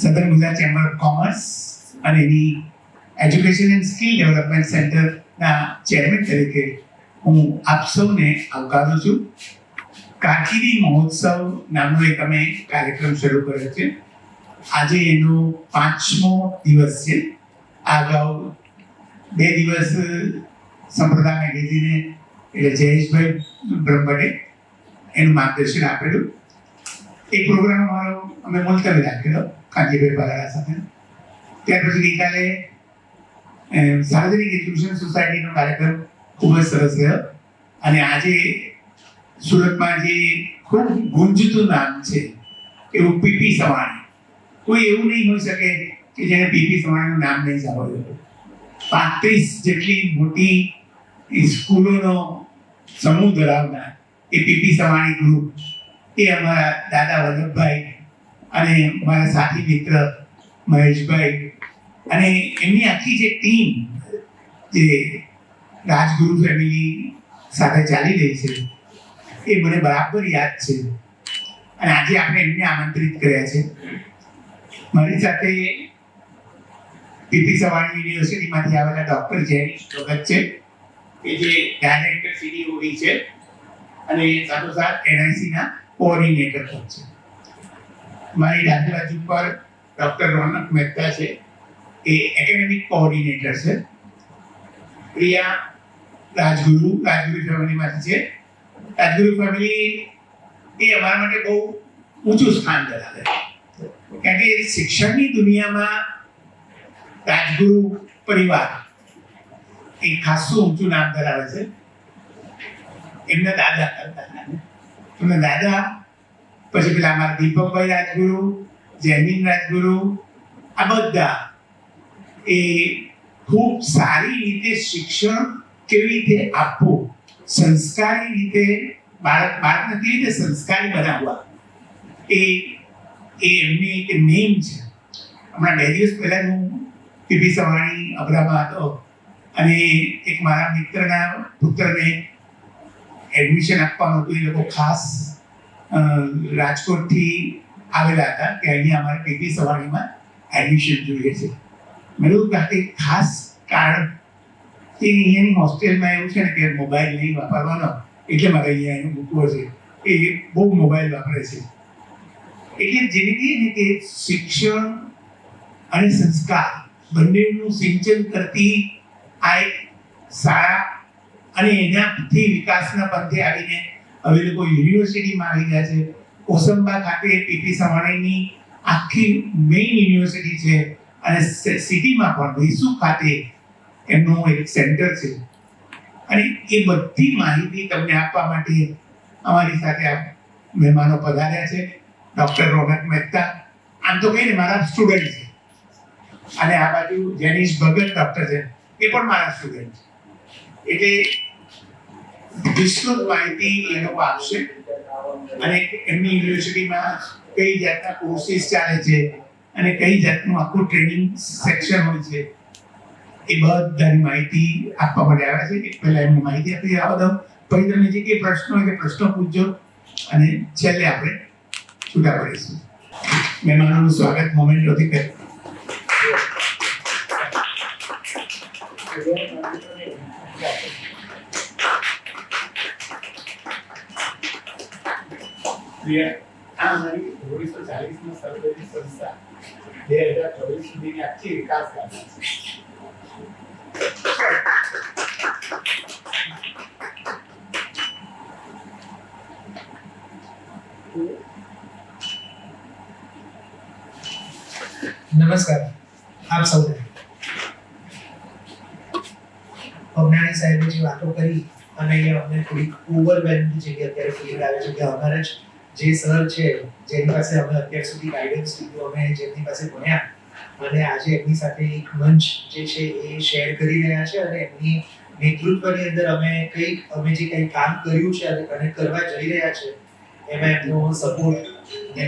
Southern Gujarat chamber of commerce અને એની education and skill development સેન્ટરના chairman તરીકે હું આપ સૌને આવકારું છું. કારકિર્દી મહોત્સવ નામનો એક અમે કાર્યક્રમ શરૂ કર્યો છે. આજે એનો 5મો દિવસ છે. અગાઉ 2 દિવસ સંપ્રદાય મેગેઝીને એટલે જયેશભાઈ બ્રહ્મભટ્ટે એનું માર્ગદર્શન આપેલું. એ પ્રોગ્રામ અમારો અમે મુલતવી રાખેલો કાંતિભાઈ પરાડા સાથે. ત્યાર પછી ગઈકાલે સાર્વજનિક એજ્યુકેશન સોસાયટીનો કાર્યક્રમ ખૂબ જ સરસ રહ્યો. અને આજે સુરતમાં જે ખૂબ ગુંજતું નામ છે એવું પીપી સવાણી. કોઈ એવું નહીં હોઈ શકે કે જેને પીપી સવાણીનું નામ નહીં સાંભળ્યું. 35 જેટલી મોટી સ્કૂલોનો સમૂહ ધરાવનાર એ પીપી સવાણી ગ્રુપ એ અમારા દાદા વલ્લભભાઈ અને મારા સાથી મિત્ર મહેશભાઈ અને એમની આખી જે ટીમ જે રાજગુરુ ફેમિલી સાથે ચાલી રહી છે એ મને બરાબર યાદ છે. અને આજે આપણે એમને આમંત્રિત કર્યા છે. મારી સાથે પીપી સવાણી યુનિવર્સિટીમાંથી આવેલા ડૉક્ટર જૈનિશ ભગત છે કે જે ડાયરેક્ટર સીડીઓઈ છે અને સાથોસાથ એનઆઈસીના કોઓર્ડિનેટર પણ છે. મારી ડાબી બાજુ પર ડૉક્ટર રોનક મહેતા છે, એ એકેડેમિક કોઓર્ડિનેટર છે. પ્રિયા રાજગુરુ ફેમિલીમાંથી છે. રાજગુરુ ફેમિલી એ અમારા માટે બહુ ઊંચું સ્થાન ધરાવે કારણ કે શિક્ષણની દુનિયામાં રાજગુરુ પરિવાર એ ખાસું ઊંચું નામ ધરાવે છે. એમના દાદા એમના દાદા પછી પેલા અમારા દીપકભાઈ રાજગુરુ, જૈમિન રાજગુરુ, આ બધા એ ખૂબ સારી રીતે શિક્ષણ કેવી રીતે આપવું, સંસ્કારી રીતે બાળકને કેવી રીતે સંસ્કારી બનાવવા એ એમની એક નેમ છે. હમણાં 2 દિવસ પહેલા હું પીપી સવાણી અબરામાં હતો અને એક મારા મિત્રના પુત્રને એડમિશન આપવાનું હતું. એ લોકો ખાસ રાજકોટથી આવેલા હતા કે અહીંયા અમારે પીપી સવાણીમાં એડમિશન જોઈએ છે. મેં એવું કે ખાસ કારણ કે અહીંયાની હોસ્ટેલમાં એવું છે ને કે મોબાઈલ નહીં વાપરવાનો એટલે મારે અહીંયા એનું મૂકવો છે. એ બહુ મોબાઈલ વાપરે છે. એટલે જેને કહીએ ને કે શિક્ષણ અને સંસ્કાર બંનેનું સિંચન કરતી આ એક શાળા અને એનાથી વિકાસના પંથે આવીને હવે લોકો યુનિવર્સિટીમાં આવી ગયા છે. કોસંબા ખાતે પીપી સવાણીની આખી મેઇન યુનિવર્સિટી છે અને સિટીમાં પણ વેસુ ખાતે એમનું એક સેન્ટર છે. અને એ બધી માહિતી તમને આપવા માટે અમારી સાથે આ મહેમાનો પધાર્યા છે. ડૉક્ટર રોનક મહેતા આમ તો કહીને મારા સ્ટુડન્ટ છે અને આ બાજુ જૈનિશ ભગત ડૉક્ટર છે, એ પણ મારા સ્ટુડન્ટ છે. એટલે વિસ્તૃત માહિતી એ લોકો આપશે અને એમની યુનિવર્સિટીમાં કઈ જાતના કોર્સિસ ચાલે છે અને કઈ જાતનું આખું ટ્રેનિંગ સેક્શન હોય છે એ બધાની માહિતી આપવા માટે આવ્યા છે. પહેલા એમની માહિતી આપી આવવા દઉં, પછી તમને જે કંઈ પ્રશ્નો હોય તે પ્રશ્નો પૂછજો અને છેલ્લે આપણે છૂટા પડીશું. મહેમાનોનું સ્વાગત મોમેન્ટોથી કરીએ. આ અમારી 1940ની સરકારી સંસ્થા 2024 સુધીની આખી વિકાસ ગાથા છે. નમસ્કાર આપ સૌને. અજ્ઞાની સાહેબે જે વાતો કરી અને અહીંયા અમને થોડીક ઓવરવેલ્મની જગ્યા અત્યારે ફીલ આવે છે કે અમારા જ જે સર છે જેની પાસે અમે અત્યાર સુધી ગાઈડન્સ લીધું, અમે જેમની પાસે ભણ્યા અને આજે એમની સાથે એક મંચ જે છે એ શેર કરી રહ્યા છે અને એમની નેતૃત્વની અંદર અમે જે કંઈ કામ કર્યું છે અને કરવા જઈ રહ્યા છે એમાં એમનો સપોર્ટ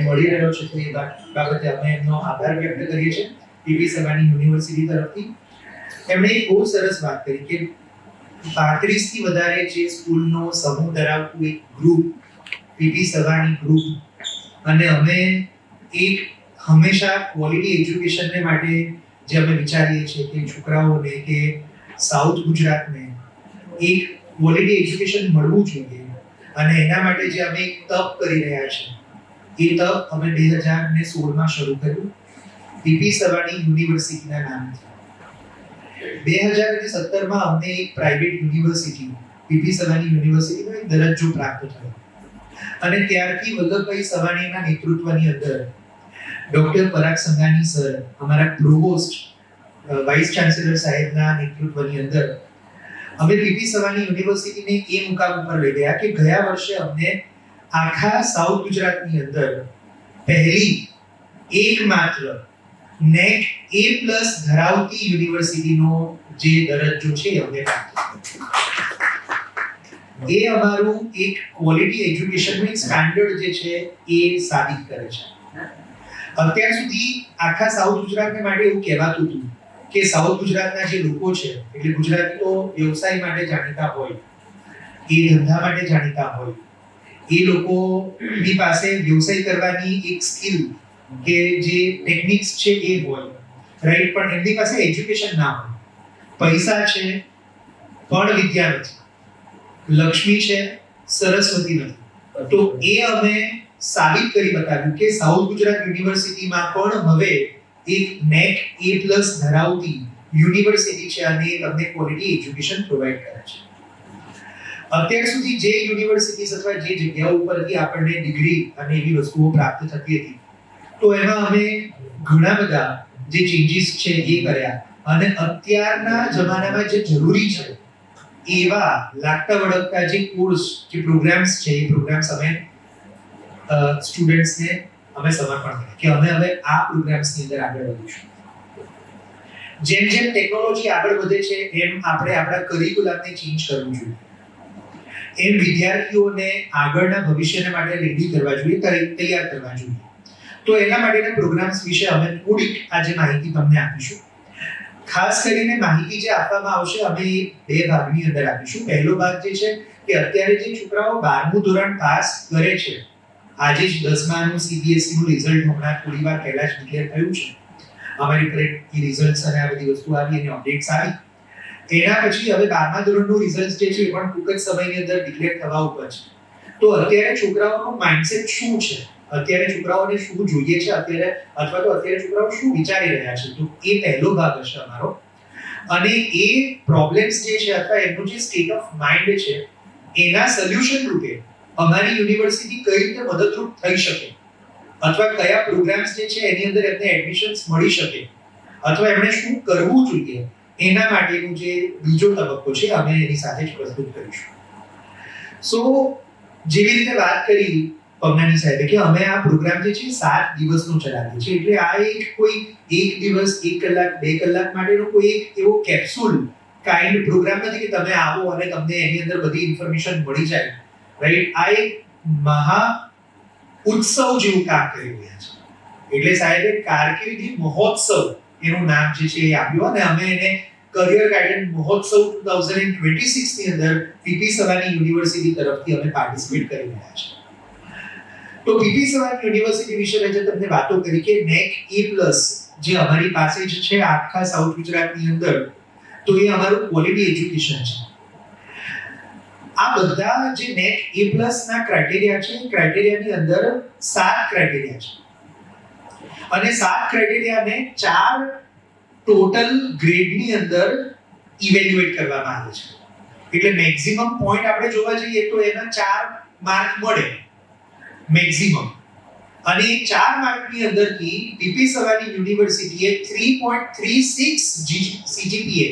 મળી રહ્યો છે. તો એ બાબતે અમે એમનો આભાર વ્યક્ત કરીએ છીએ પીપી સવાણી યુનિવર્સિટી તરફથી. એમણે એક બહુ સરસ વાત કરી કે 35 થી વધારે જે સ્કૂલનો સમૂહ ધરાવતું એક ગ્રુપ પીપી સવાણી ગ્રુપ અને અમે એક હંમેશા ક્વોલિટી એજ્યુકેશનને માટે જે અમે વિચારીએ છીએ કે છોકરાઓને કે સાઉથ ગુજરાતને એક ક્વોલિટી એજ્યુકેશન મળવું જોઈએ અને એના માટે જે અમે એક તપ કરી રહ્યા છીએ એ તપ અમે 2016માં શરૂ કર્યું પીપી સવાણી યુનિવર્સિટીના નામથી 2017માં અમને એક પ્રાઇવેટ યુનિવર્સિટી પીપી સવાણી યુનિવર્સિટીનો એક દરજ્જો પ્રાપ્ત થયો અને ત્યારથી વલ્લભભાઈ સવાણીના નેતૃત્વની અંદર ડોક્ટર પરાગ સંઘાની સર અમારા પ્રોવોસ્ટ વાઇસ ચાન્સેલર સાહેબના નેતૃત્વની અંદર અમે પીપી સવાણી યુનિવર્સિટીને એ મુકામ ઉપર લઈ ગયા કે ગયા વર્ષે અમને આખા સાઉથ ગુજરાતની અંદર પહેલી એકમાત્ર નેક A+ ધરાવતી યુનિવર્સિટીનો જે દરજ્જો છે અમને પ્રાપ્ત થયો. એ અમારું એક ક્વોલિટી એજ્યુકેશનનું એક સ્ટાન્ડર્ડ જે છે એ સાબિત કરે છે. અત્યાર સુધી આખા સાઉથ ગુજરાતને માટે એવું કહેવાતું હતું કે સાઉથ ગુજરાતના જે લોકો છે એટલે ગુજરાતીઓ વ્યવસાય માટે જાણીતા હોય એ ધંધા માટે જાણીતા હોય એ લોકોની પાસે વ્યવસાય કરવાની એક સ્કિલ કે જે ટેકનિક્સ છે એ હોય રાઈટ પણ એમની પાસે એજ્યુકેશન ના હોય પૈસા છે પણ વિદ્યા નથી લક્ષ્મી છે સરસ્વતી નથી તો એ અમે સાબિત કરી બતાવ્યું કે સાઉથ ગુજરાત યુનિવર્સિટીમાં પણ હવે એક નેક A+ ધરાવતી યુનિવર્સિટી છે અને તમને ક્વોલિટી એજ્યુકેશન પ્રોવાઈડ કરે છે. અત્યાર સુધી જે યુનિવર્સિટીઝ અથવા જે જગ્યાઓ ઉપરથી આપણને ડિગ્રી અને એવી વસ્તુઓ પ્રાપ્ત થતી હતી તો એમાં અમે ઘણા બધા જે ચેન્જીસ છે એ કર્યા અને અત્યારના જમાનામાં જે જરૂરી છે એવા લાગતા વળગતા જે કોર્સ જે પ્રોગ્રામ્સ છે એ પ્રોગ્રામ્સ અમે સ્ટુડન્ટ્સને અમે સમર્પણ કર્યા કે અમે હવે આ પ્રોગ્રામ્સની અંદર આગળ વધીશું. જેમ જેમ ટેકનોલોજી આગળ વધે છે એમ આપણે આપણા કરિક્યુલમને ચેન્જ કરવું જોઈએ એમ વિદ્યાર્થીઓને આગળના ભવિષ્યને માટે રેડી કરવા જોઈએ તૈયાર કરવા જોઈએ. તો એના માટેના પ્રોગ્રામ્સ વિશે અમે થોડીક આજે માહિતી તમને આપીશું. ખાસ કરીને માહિતી જે આપવામાં આવશે અમે બે ભાગની અંદર આપીશું. પહેલો ભાગ જે છે કે અત્યારે જે છોકરાઓ 12મું ધોરણ પાસ કરે છે આજે જ 10માનું CBSE નું રિઝલ્ટ હમણાં થોડી વાર પહેલા જ ડિક્લેર થયું છે. અમારી પર એ રિઝલ્ટ્સ અને આ બધી વસ્તુ આવી અને અપડેટ્સ આવી. એના પછી હવે 12મા ધોરણનું રિઝલ્ટ જે છે એ પણ ટૂંક જ સમયની અંદર ડિક્લેર થવા ઉપર છે. તો અત્યારે છોકરાઓનો માઇન્ડસેટ શું છે અત્યારે છોકરાઓને શું જોઈએ છે અત્યારે અથવા તો અત્યારે છોકરાઓ શું વિચારી રહ્યા છે તો એ પહેલો ભાગ હશે અમારો. અને એ પ્રોબ્લેમ્સ જે છે અથવા એમનું જે સ્ટેટ ઓફ માઇન્ડ છે એના સોલ્યુશન રૂપે અમારી યુનિવર્સિટી કઈ રીતે મદદરૂપ થઈ શકે અથવા કયા પ્રોગ્રામ્સ જે છે એની અંદર એમને એડમિશન્સ મળી શકે અથવા એમણે શું કરવું જોઈએ એના માટેનું જે બીજો તબક્કો છે અમે એની સાથે જ પ્રસ્તુત કરીશું. સો જેવી રીતે વાત કરી પગનાની સાહેબે કે અમે આ પ્રોગ્રામ જે છે 7 દિવસનો ચલાવીએ છીએ એટલે આ એક કોઈ એક દિવસ 1 કલાક 2 કલાક માટેનો કોઈ એક એવો કેપ્સ્યુલ કાઇન્ડ પ્રોગ્રામ નથી કે તમે આવો અને તમને એની અંદર બધી ઇન્ફોર્મેશન મળી જાય રાઈટ. આ એક મહા ઉત્સવ જેવું કામ કરી રહ્યા છે એટલે સાહેબે કારકિર્દી મહોત્સવ એનું નામ જે છે એ આપ્યું અને અમે એને કરિયર ગાઈડન્સ મહોત્સવ 2026 ની અંદર પીપી સવાણી યુનિવર્સિટી તરફથી અમે પાર્ટિસિપેટ કરી રહ્યા છીએ. તો પીપી સવાણી યુનિવર્સિટી વિશે મેં જે તમને વાતો કરી કે નેક A+ જે અમારી પાસે જ છે આખા સાઉથ ગુજરાતની અંદર તો એ અમારું ક્વોલિટી એજ્યુકેશન છે. આ બધા જે નેક A+ ના ક્રાઇટેરિયા છે ક્રાઇટેરિયાની અંદર 7 ક્રાઇટેરિયા છે અને 7 ક્રાઇટેરિયાને 4 ટોટલ ગ્રેડની અંદર ઇવેલ્યુએટ કરવામાં આવે છે. એટલે મેક્સિમમ પોઈન્ટ આપણે જોવા જઈએ તો એના 4 માર્ક મળે મેક્સિમમ અને એ 4 માર્કની અંદરથી પીપી સવાણી યુનિવર્સિટીએ 3.36 CGPA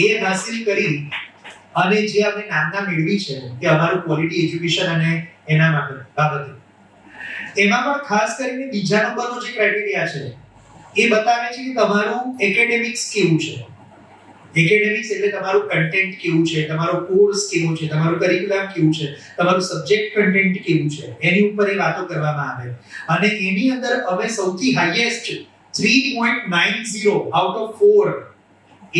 એ હાસિલ કરી અને જે અમે નામના મેળવી છે કે અમારું ક્વોલિટી એજ્યુકેશન અને એના બાબતે એમાં પણ ખાસ કરીને બીજા નંબરનો જે ક્રાઇટેરિયા છે એ બતાવે છે કે તમારું એકેડેમિક્સ કેવું છે. એકેડેમિક્સ એટલે તમારું કન્ટેન્ટ કેવું છે તમારો કોર્સ કેવો છે તમારું કરિક્યુલમ કેવું છે તમારું સબ્જેક્ટ કન્ટેન્ટ કેવું છે એની ઉપર એ વાતો કરવામાં આવે અને એની અંદર અમે સૌથી હાઈએસ્ટ 3.90 આઉટ ઓફ 4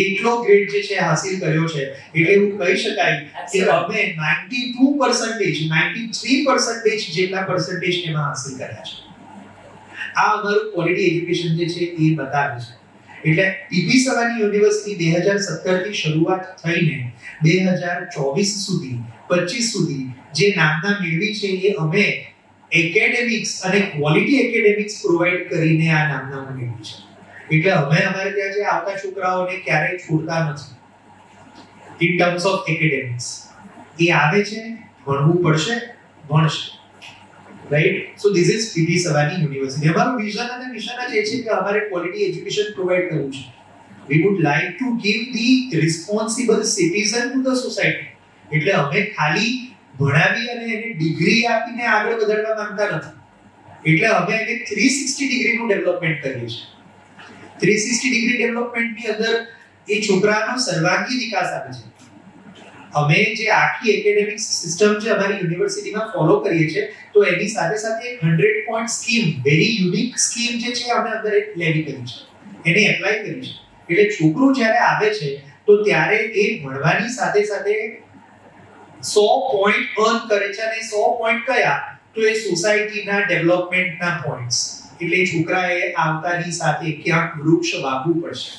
એટલો ગ્રેડ જે છે હાસિલ કર્યો છે. એટલે એવું કહી શકાય કે અમે 92% 93% જેટલા પર્સન્ટેજ એમાં હાસિલ કર્યા છે. આ અમારું ક્વોલિટી એજ્યુકેશન જે છે એ બતાવે છે. એટલે પીપી સવાની યુનિવર્સિટી 2017 થી શરૂઆત થઈને 2024 સુધી 25 સુધી જે નામના મેળવી છે એ અમે એકેડેમિક્સ અને ક્વોલિટી એકેડેમિક્સ પ્રોવાઈડ કરીને આ નામના મેળવી છે. એટલે અમે અમારે ત્યાં જે આવતા છોકરાઓને ક્યારેય છોડતા નથી ઇન ટર્મ્સ ઓફ એકેડેમિક્સ. એ આવે છે, ભણવું પડશે, ભણશે. Right? So this is PP Savani University. અમારું વિઝન અને મિશન જ એ છે કે અમારે ક્વોલિટી એજ્યુકેશન પ્રોવાઈડ કરવું છે. વી would like to give the responsible citizen to the society. એટલે અમે ખાલી ભણાવી અને એને ડિગ્રી આપીને આગળ વધારવા માંગતા નથી. એટલે અમે એને 360 ડિગ્રીનું ડેવલપમેન્ટ કરીએ છીએ. 360 ડિગ્રી ડેવલપમેન્ટની અંદર એ છોકરાનો સર્વાંગી વિકાસ આવે છે. અમે જે આખી એકેડેમિક સિસ્ટમ જે અમારી યુનિવર્સિટીમાં ફોલો કરીએ છીએ તો એની સાથે સાથે 100 point scheme, very unique scheme જે છે અમે અંદર લેવી કરી છે, એને એપ્લાય કરી છે. એટલે છોકરું જ્યારે આવે છે તો ત્યારે એ ભણવાની સાથે સાથે 100 પોઈન્ટ અર્ન કરે છે. અને 100 પોઈન્ટ કયા? તો એ સોસાયટીના ડેવલપમેન્ટના પોઈન્ટ્સ. એટલે છોકરાએ આવતાની સાથે ક્યાંક વૃક્ષ વાવવું પડશે,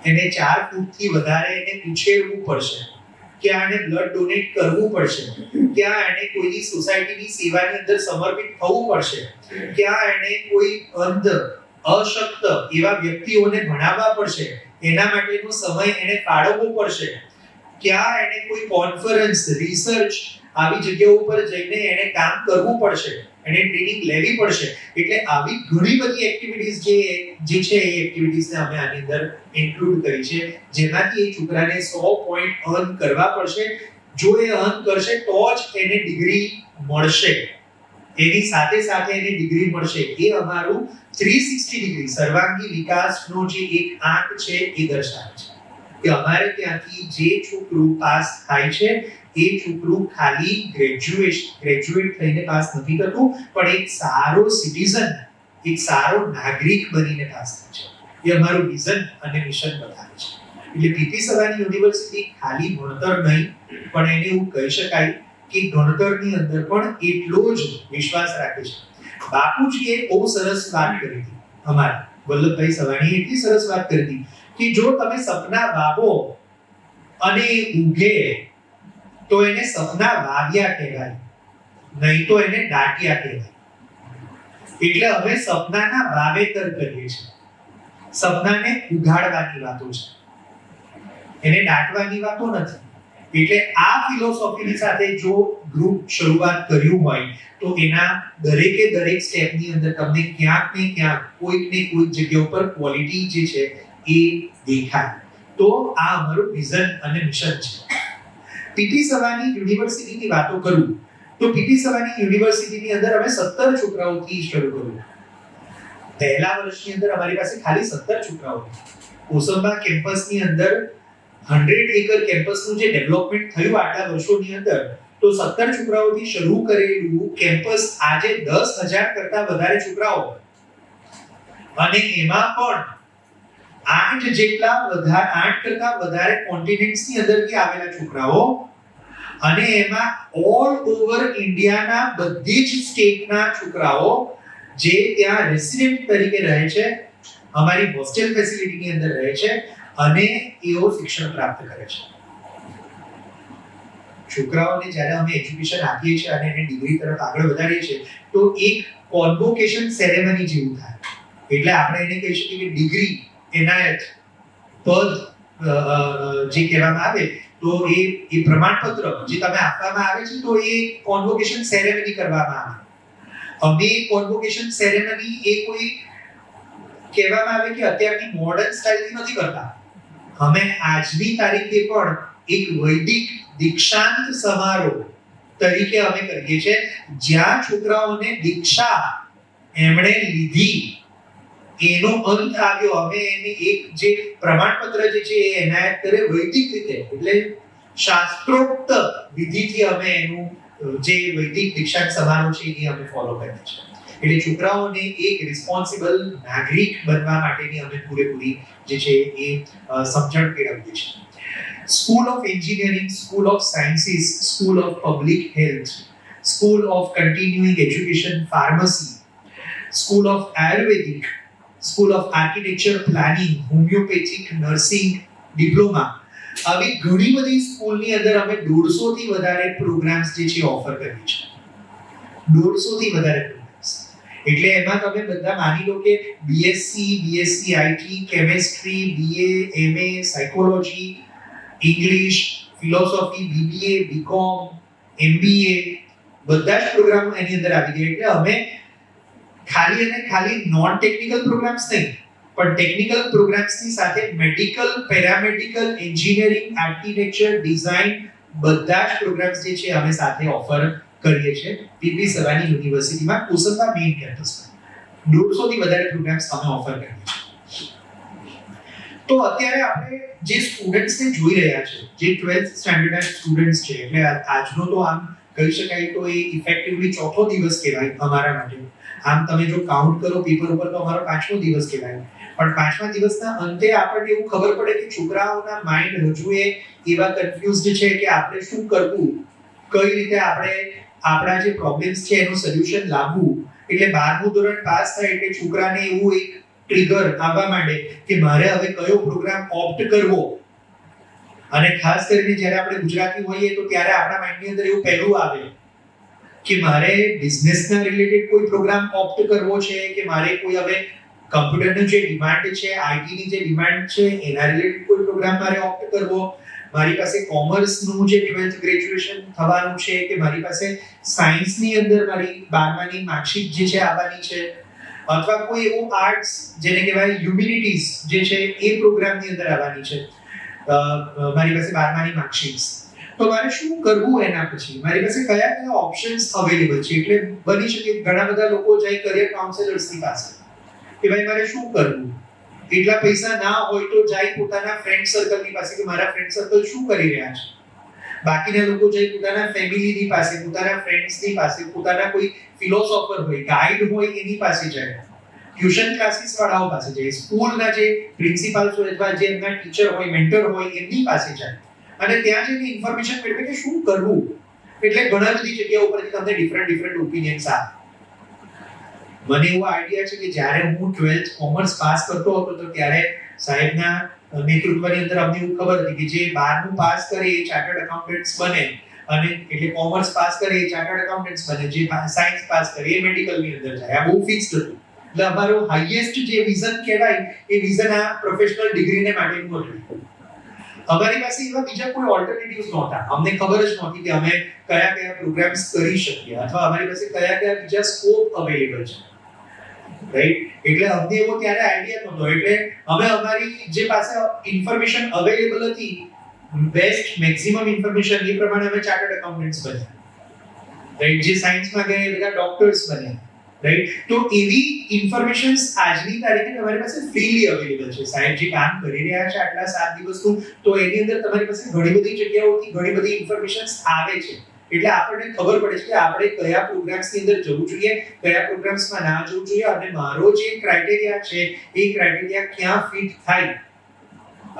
એને 4 ફૂટથી વધારે એને ઉછેરવું પડશે, ક્યાં એને બ્લડ ડોનેટ કરવું પડશે, ક્યાં એને કોઈની સોસાયટીની સેવાની અંદર સમર્પિત થવું પડશે, ક્યાં એને કોઈ અંધ, અશક્ત એવા વ્યક્તિઓને ભણાવવા પડશે, એના માટેનો સમય એને ફાળવવો પડશે, ક્યાં એને કોઈ કોન્ફરન્સ, રિસર્ચ આવી જગ્યાઓ ઉપર જઈને એને કામ કરવું પડશે, એને ટ્રેનિંગ લેવી પડશે. એટલે આવી ઘણી બધી એક્ટિવિટીઝ જે છે એ એક્ટિવિટીઝને અમે આની અંદર ઇન્ક્લુડ કરી છે, જેમાંથી એ છોકરાને 100 પોઈન્ટ અર્ન કરવા પડશે. જો એ અર્ન કરશે તો જ એને ડિગ્રી મળશે, એની સાથે સાથે એને ડિગ્રી મળશે. એ અમારું 360 ડિગ્રી સર્વાંગી વિકાસનો જે એક આંક છે એ દર્શાવે છે કે અમારે ત્યાંથી જે છોકરું પાસ થાય છે એ છોકરું ખાલી ગ્રેજ્યુએટ થઈને પાસ નથી થતું, પણ એક સારો સિટીઝન, એક સારો નાગરિક બનીને પાસ થાય છે. એ અમારું વિઝન અને મિશન બતાવે છે. એટલે પીપી સવાની યુનિવર્સિટી ખાલી ભણતર નહીં, પણ એને એવું કહી શકાય કે ગણતરની અંદર પણ એટલો જ વિશ્વાસ રાખે છે. બાપુજીએ બહુ સરસ વાત કરી હતી. અમારા વલ્લભભાઈ સવાણીએ એટલી સરસ વાત કરી હતી કે જો તમે સપના વાવો અને ઉગે તો એને સપના વાવ્યા કહેવાય, નહીં તો એને દાટ્યા કહેવાય. એટલે હવે સપનાના વાવેતર કરીએ છીએ. સપનાને ઉગાડવાની વાતો છે, એને દાટવાની વાતો નથી. એટલે આ ફિલોસોફીની સાથે જો ગ્રુપ શરૂઆત કર્યું હોય તો એના દરેકે દરેક સ્ટેપની અંદર તમને ક્યાંક ને ક્યાંક કોઈક ને કોઈક જગ્યા ઉપર ક્વોલિટી જે છે એ દેખાય. તો આ અમારું વિઝન અને મિશન છે. પીપી સવાની યુનિવર્સિટીની વાતો કરું તો પીપી સવાની યુનિવર્સિટીની અંદર અમે 17 છોકરાઓથી શરૂ કર્યું. પહેલા વર્ષની અંદર અમારી પાસે ખાલી 17 છોકરાઓ હતા. કોસંબા કેમ્પસની અંદર 100 એકર કેમ્પસનું જે ડેવલપમેન્ટ થયું આટલા વર્ષોની અંદર, તો 17 છોકરાઓથી શરૂ કરેલું કેમ્પસ આજે 10,000 કરતા વધારે છોકરાઓ, અને એમાં પણ 8 કરતા વધારે કોન્ટિનેન્ટ્સની અંદરથી આવેલા છોકરાઓ, અને એમાં ઓલ ઓવર ઇન્ડિયાના બધી જ સ્ટેટના છોકરાઓ જે ત્યાં રેસિડેન્ટ તરીકે રહે છે, અમારી હોસ્ટેલ ફેસિલિટીની અંદર રહે છે અને એઓ શિક્ષણ પ્રાપ્ત કરે છે. છોકરાઓને જ્યારે અમે એજ્યુકેશન આપીએ છીએ અને એને ડિગ્રી તરફ આગળ વધારીએ છીએ તો એક કોન્વોકેશન સેરેમની જેવું થાય. એટલે આપણે એને કહી શકીએ કે ડિગ્રી એનાયત પદ જે કહેવામાં આવે તો એ પ્રમાણપત્ર જે તમે આપવામાં આવે છે તો એ કોન્વોકેશન સેરેમની કરવામાં આવે. અમે કોન્વોકેશન સેરેમની એ કોઈ કહેવામાં આવે કે અત્યારની મોડર્ન સ્ટાઇલથી નથી કરતા. અમે આજની તારીખે પણ એક વૈદિક દીક્ષાંત સમારોહ તરીકે અમે કરીએ છીએ, જ્યાં છોકરાઓને દીક્ષા એમણે લીધી એનો અંત આવ્યો, અમે એને એક જે પ્રમાણપત્ર જે છે એ એનાયત કરે વૈદિક રીતે, એટલે શાસ્ત્રોક્ત વિધિથી અમે એનું જે વૈદિક દીક્ષાંત સમારોહ છે એ અમે ફોલો કરીએ છીએ. એટલે છોકરાઓને એક રિસ્પોન્સિબલ નાગરિક બનવા માટેની અમે પૂરેપૂરી જે છે એ સમજણ કેળવીએ છીએ. School of engineering, school of sciences, school of public health, school of continuing education, pharmacy, school of Ayurvedic, school of architecture planning, homeopathic, nursing, diploma, આવી ઘણી બધી સ્કૂલની અંદર અમે 150 થી વધારે પ્રોગ્રામ્સ જે છે ઓફર કરીએ છીએ. 150 થી વધારે પ્રોગ્રામ્સ. એટલે એમાં તમે બધા માની લો કે BSc IT, chemistry, BA, MA, psychology, English, philosophy, BBA, BCom, MBA, બધા જ પ્રોગ્રામો એની અંદર આવી ગયા. એટલે અમે ખાલી અને ખાલી નોન ટેકનિકલ પ્રોગ્રામ્સ નહીં, પણ ટેકનિકલ પ્રોગ્રામ્સની સાથે medical, paramedical, engineering, architecture, design બધા જ પ્રોગ્રામ્સ જે છે અમે સાથે ઓફર કરીએ છીએ પીપી સવાની યુનિવર્સિટીમાં, કોસંબા મેઇન કેમ્પસમાં. 150 થી વધારે પ્રોગ્રામ્સ અમે ઓફર કરીએ છીએ. તો અત્યારે આપણે જે સ્ટુડન્ટ્સને જોઈ રહ્યા છે, જે 12th સ્ટાન્ડર્ડના સ્ટુડન્ટ્સ છે, એટલે આજનો તો આમ કહી શકાય તો એ ઇફેક્ટિવલી ચોથો દિવસ કહેવાય અમારા માટે. આમ તમે જો કાઉન્ટ કરો પેપર ઉપર તો અમારો 5મો દિવસ કહેવાય. પણ 5મા દિવસના અંતે આપણને એવું ખબર પડે કે છોકરાઓના માઇન્ડ હજુ એવા કન્ફ્યુઝડ છે કે આપણે શું કરવું, કઈ રીતે આપણે આપણા જે પ્રોબ્લેમ્સ છે એનું સોલ્યુશન લાવવું. એટલે 12મું ધોરણ પાસ થાય એટલે છોકરાને એવું એક ટ્રિગર આવવા માંડે કે મારે હવે કયો પ્રોગ્રામ ઓપ્ટ કરવો. અને ખાસ કરીને જ્યારે આપણે ગુજરાતી હોઈએ તો ત્યારે આપણા માઇન્ડની અંદર એવું પહેલું આવે કે મારે બિઝનેસના રિલેટેડ કોઈ પ્રોગ્રામ ઓપ્ટ કરવો છે, કે મારે કોઈ હવે કમ્પ્યુટરનું જે ડિમાન્ડ છે, આઈટીની જે ડિમાન્ડ છે એના રિલેટેડ કોઈ પ્રોગ્રામ મારે ઓપ્ટ કરવો, મારી પાસે કોમર્સનું જે 12th ગ્રેજ્યુએશન થવાનું છે, કે મારી પાસે સાયન્સની અંદર મારી 12માની માર્કશીટ જે છે આવવાની છે, અથવા કોઈ એવું આર્ટ્સ જેને કહેવાય હ્યુમેનિટીઝ જે છે એ પ્રોગ્રામની અંદર આવવાની છે મારી પાસે 12માની માર્કશીટ્સ. તો મારે શું કરવું એના પછી, મારી પાસે કયા કયા ઓપ્શન્સ અવેલેબલ છે. એટલે બની શકે ઘણા બધા લોકો જાય કરિયર કાઉન્સેલર્સની પાસે કે ભાઈ મારે શું કરવું. એટલા પૈસા ના હોય તો જાય પોતાના ફ્રેન્ડ સર્કલની પાસે કે મારા ફ્રેન્ડ સર્કલ શું કરી રહ્યા છે. બાકીના લોકો જાય પોતાના ફેમિલીની પાસે, પોતાના ફ્રેન્ડ્સની પાસે, પોતાના કોઈ ફિલોસોફર હોય, ગાઈડ હોય એની પાસે જાય, ટ્યુશન ક્લાસીસ વાળાઓ પાસે જાય, સ્કૂલના જે પ્રિન્સિપાલ્સ હોય અથવા જે એમના ટીચર હોય, મેન્ટર હોય એમની પાસે જાય અને ત્યાં જઈને ઇન્ફોર્મેશન મેળવે કે શું કરવું. એટલે ઘણા બધી જગ્યાઓ પરથી તમને ડિફરન્ટ ઓપિનિયન્સ આવે. મને એવો આઈડિયા છે કે જ્યારે હું 12th કોમર્સ પાસ કરતો હતો તો ત્યારે સાહેબના નેતૃત્વની અંદર અમને એવું ખબર હતી કે જે 12મું પાસ કરે એ ચાર્ટર્ડ એકાઉન્ટન્ટ્સ બને, અને એટલે કોમર્સ પાસ કરે એ ચાર્ટર્ડ એકાઉન્ટન્ટ્સ બને, જે સાયન્સ પાસ કરે એ મેડિકલની અંદર જાય. આ બહુ ફિક્સ્ડ હતું. એટલે અમારું હાઈએસ્ટ જે વિઝન કહેવાય એ વિઝન આ પ્રોફેશનલ ડિગ્રીને માટેનું હતું. અમારી પાસે એવા બીજા કોઈ ઓલ્ટરનેટિવ્સ નહોતા. અમને ખબર જ નહોતી કે અમે કયા પ્રોગ્રામ્સ કરી શકીએ અથવા અમારી પાસે કયા બીજા સ્કોપ અવેલેબલ છે. રાઈટ? એટલે અમને એવો ત્યારે આઈડિયા નહોતો. એટલે અમે અમારી જે પાસે ઇન્ફોર્મેશન અવેલેબલ હતી, બેસ્ટ મેક્સિમમ ઇન્ફોર્મેશન, એ પ્રમાણે અમે ચાર્ટર્ડ એકાઉન્ટન્ટ્સ બન્યા. રાઈટ? જે સાયન્સમાં ગયા એ બધા ડોક્ટર્સ બન્યા. રાઈટ? તો એવી ઇન્ફોર્મેશન્સ આજની તારીખે તમારી પાસે ફ્રીલી અવેલેબલ છે. સાહેબ જે કામ કરી રહ્યા છે આટલા 7 દિવસનું, તો એની અંદર તમારી પાસે ઘણી બધી જગ્યાઓથી ઘણી બધી ઇન્ફોર્મેશન્સ આવે છે. એટલે આપણને ખબર પડે છે કે આપણે કયા પ્રોગ્રામ્સની અંદર જવું જોઈએ, કયા પ્રોગ્રામ્સમાં ના જવું જોઈએ, અને મારો જે ક્રાઇટેરિયા છે એ ક્રાઇટેરિયા ક્યાં ફિટ થાય.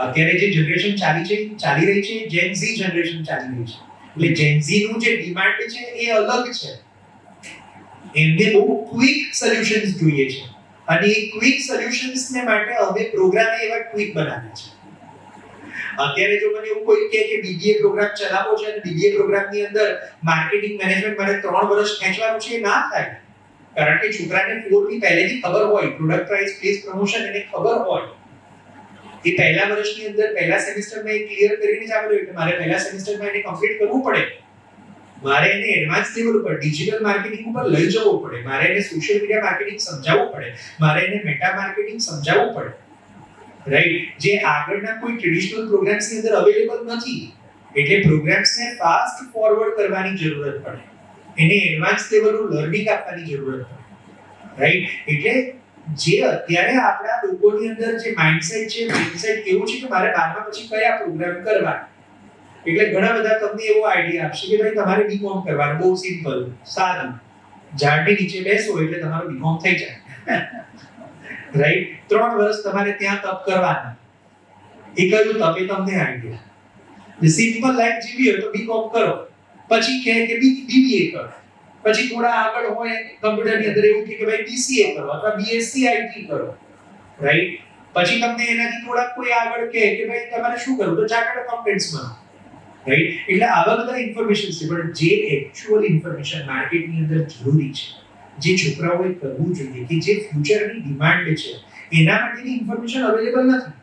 અત્યારે જે જનરેશન ચાલી રહી છે જેન ઝી જનરેશન ચાલી રહી છે. એટલે જેન ઝી નું જે ડિમાન્ડ છે એ અલગ છે. એમને બહુ ક્વિક સોલ્યુશન્સ જોઈએ છે, અને એ ક્વિક સોલ્યુશન્સ ને માટે હવે પ્રોગ્રામ એવા ક્વિક બનાવ્યા છે. અત્યારે જો મને એવું કોઈ કહે કે બીબીએ પ્રોગ્રામ ચલાવવો છે અને બીબીએ પ્રોગ્રામની અંદર માર્કેટિંગ મેનેજમેન્ટ મારે 3 વર્ષ ખેંચવાનું છે, ના થાય. કારણ કે છોકરાને 4 ની પહેલેથી ખબર હોય, પ્રોડક્ટ પ્રાઇસ પ્લેસ પ્રમોશન એને ખબર હોય. એ પહેલા વર્ષની અંદર પહેલા સેમેસ્ટરમાં એ ક્લિયર કરીને જ આવેલો એટલે મારે પહેલા સેમેસ્ટરમાં એને કમ્પ્લીટ કરવું પડે. મારે એને એડવાન્સ લેવલ ઉપર ડિજિટલ માર્કેટિંગ ઉપર લઈ જવું પડે, મારે એને સોશિયલ મીડિયા માર્કેટિંગ સમજાવવું પડે, મારે એને મેટા માર્કેટિંગ સમજાવવું પડે. રાઈટ? જે આગળના કોઈ ટ્રેડિશનલ પ્રોગ્રામ્સની અંદર અવેલેબલ નથી. એટલે પ્રોગ્રામ્સને ફાસ્ટ ફોરવર્ડ કરવાની જરૂરત પડે, એને એડવાન્સ લેવલનું લર્નિંગ આપવાની જરૂરત પડે. રાઈટ? એટલે જે અત્યારે આપણા લોકોની અંદર જે માઇન્ડસેટ છે, માઇન્ડસેટ એવું છે કે મારે 12મા પછી કયા પ્રોગ્રામ કરવા. એટલે ઘણા બધા તમને એવો આઈડિયા આપશે કે ભાઈ તમારે બીકોમ કરવાનું, બહુ સિમ્પલ, સાદું, ઝાડની નીચે બેસો એટલે તમારું બીકોમ થઈ જાય. રાઈટ? 3 વર્ષ તમારે ત્યાં તપ કરવાના. એ કયું તપ એ તમને આઈડિયા. સિમ્પલ લાઈફ જીવી હોય તો બીકોમ કરો, પછી કહે કે બીબીએ કરો. પછી થોડા આગળ હોય કમ્પ્યુટરની અંદર એવું કે ભાઈ BCA કરો અથવા BSc IT કરો, રાઈટ? પછી તમને એનાથી થોડા કોઈ આગળ કે ભાઈ તમારે શું કરવું, તો ચાર્ટર્ડ એકાઉન્ટન્ટ્સમાં, રાઈટ? એટલે આવા બધા ઇન્ફોર્મેશન છે, પણ જે એક્ચ્યુઅલ ઇન્ફોર્મેશન માર્કેટની અંદર જરૂરી છે, જે છોકરાઓએ કરવું જોઈએ, કે જે ફ્યુચરની ડિમાન્ડ છે, એના માટેની ઇન્ફોર્મેશન અવેલેબલ નથી.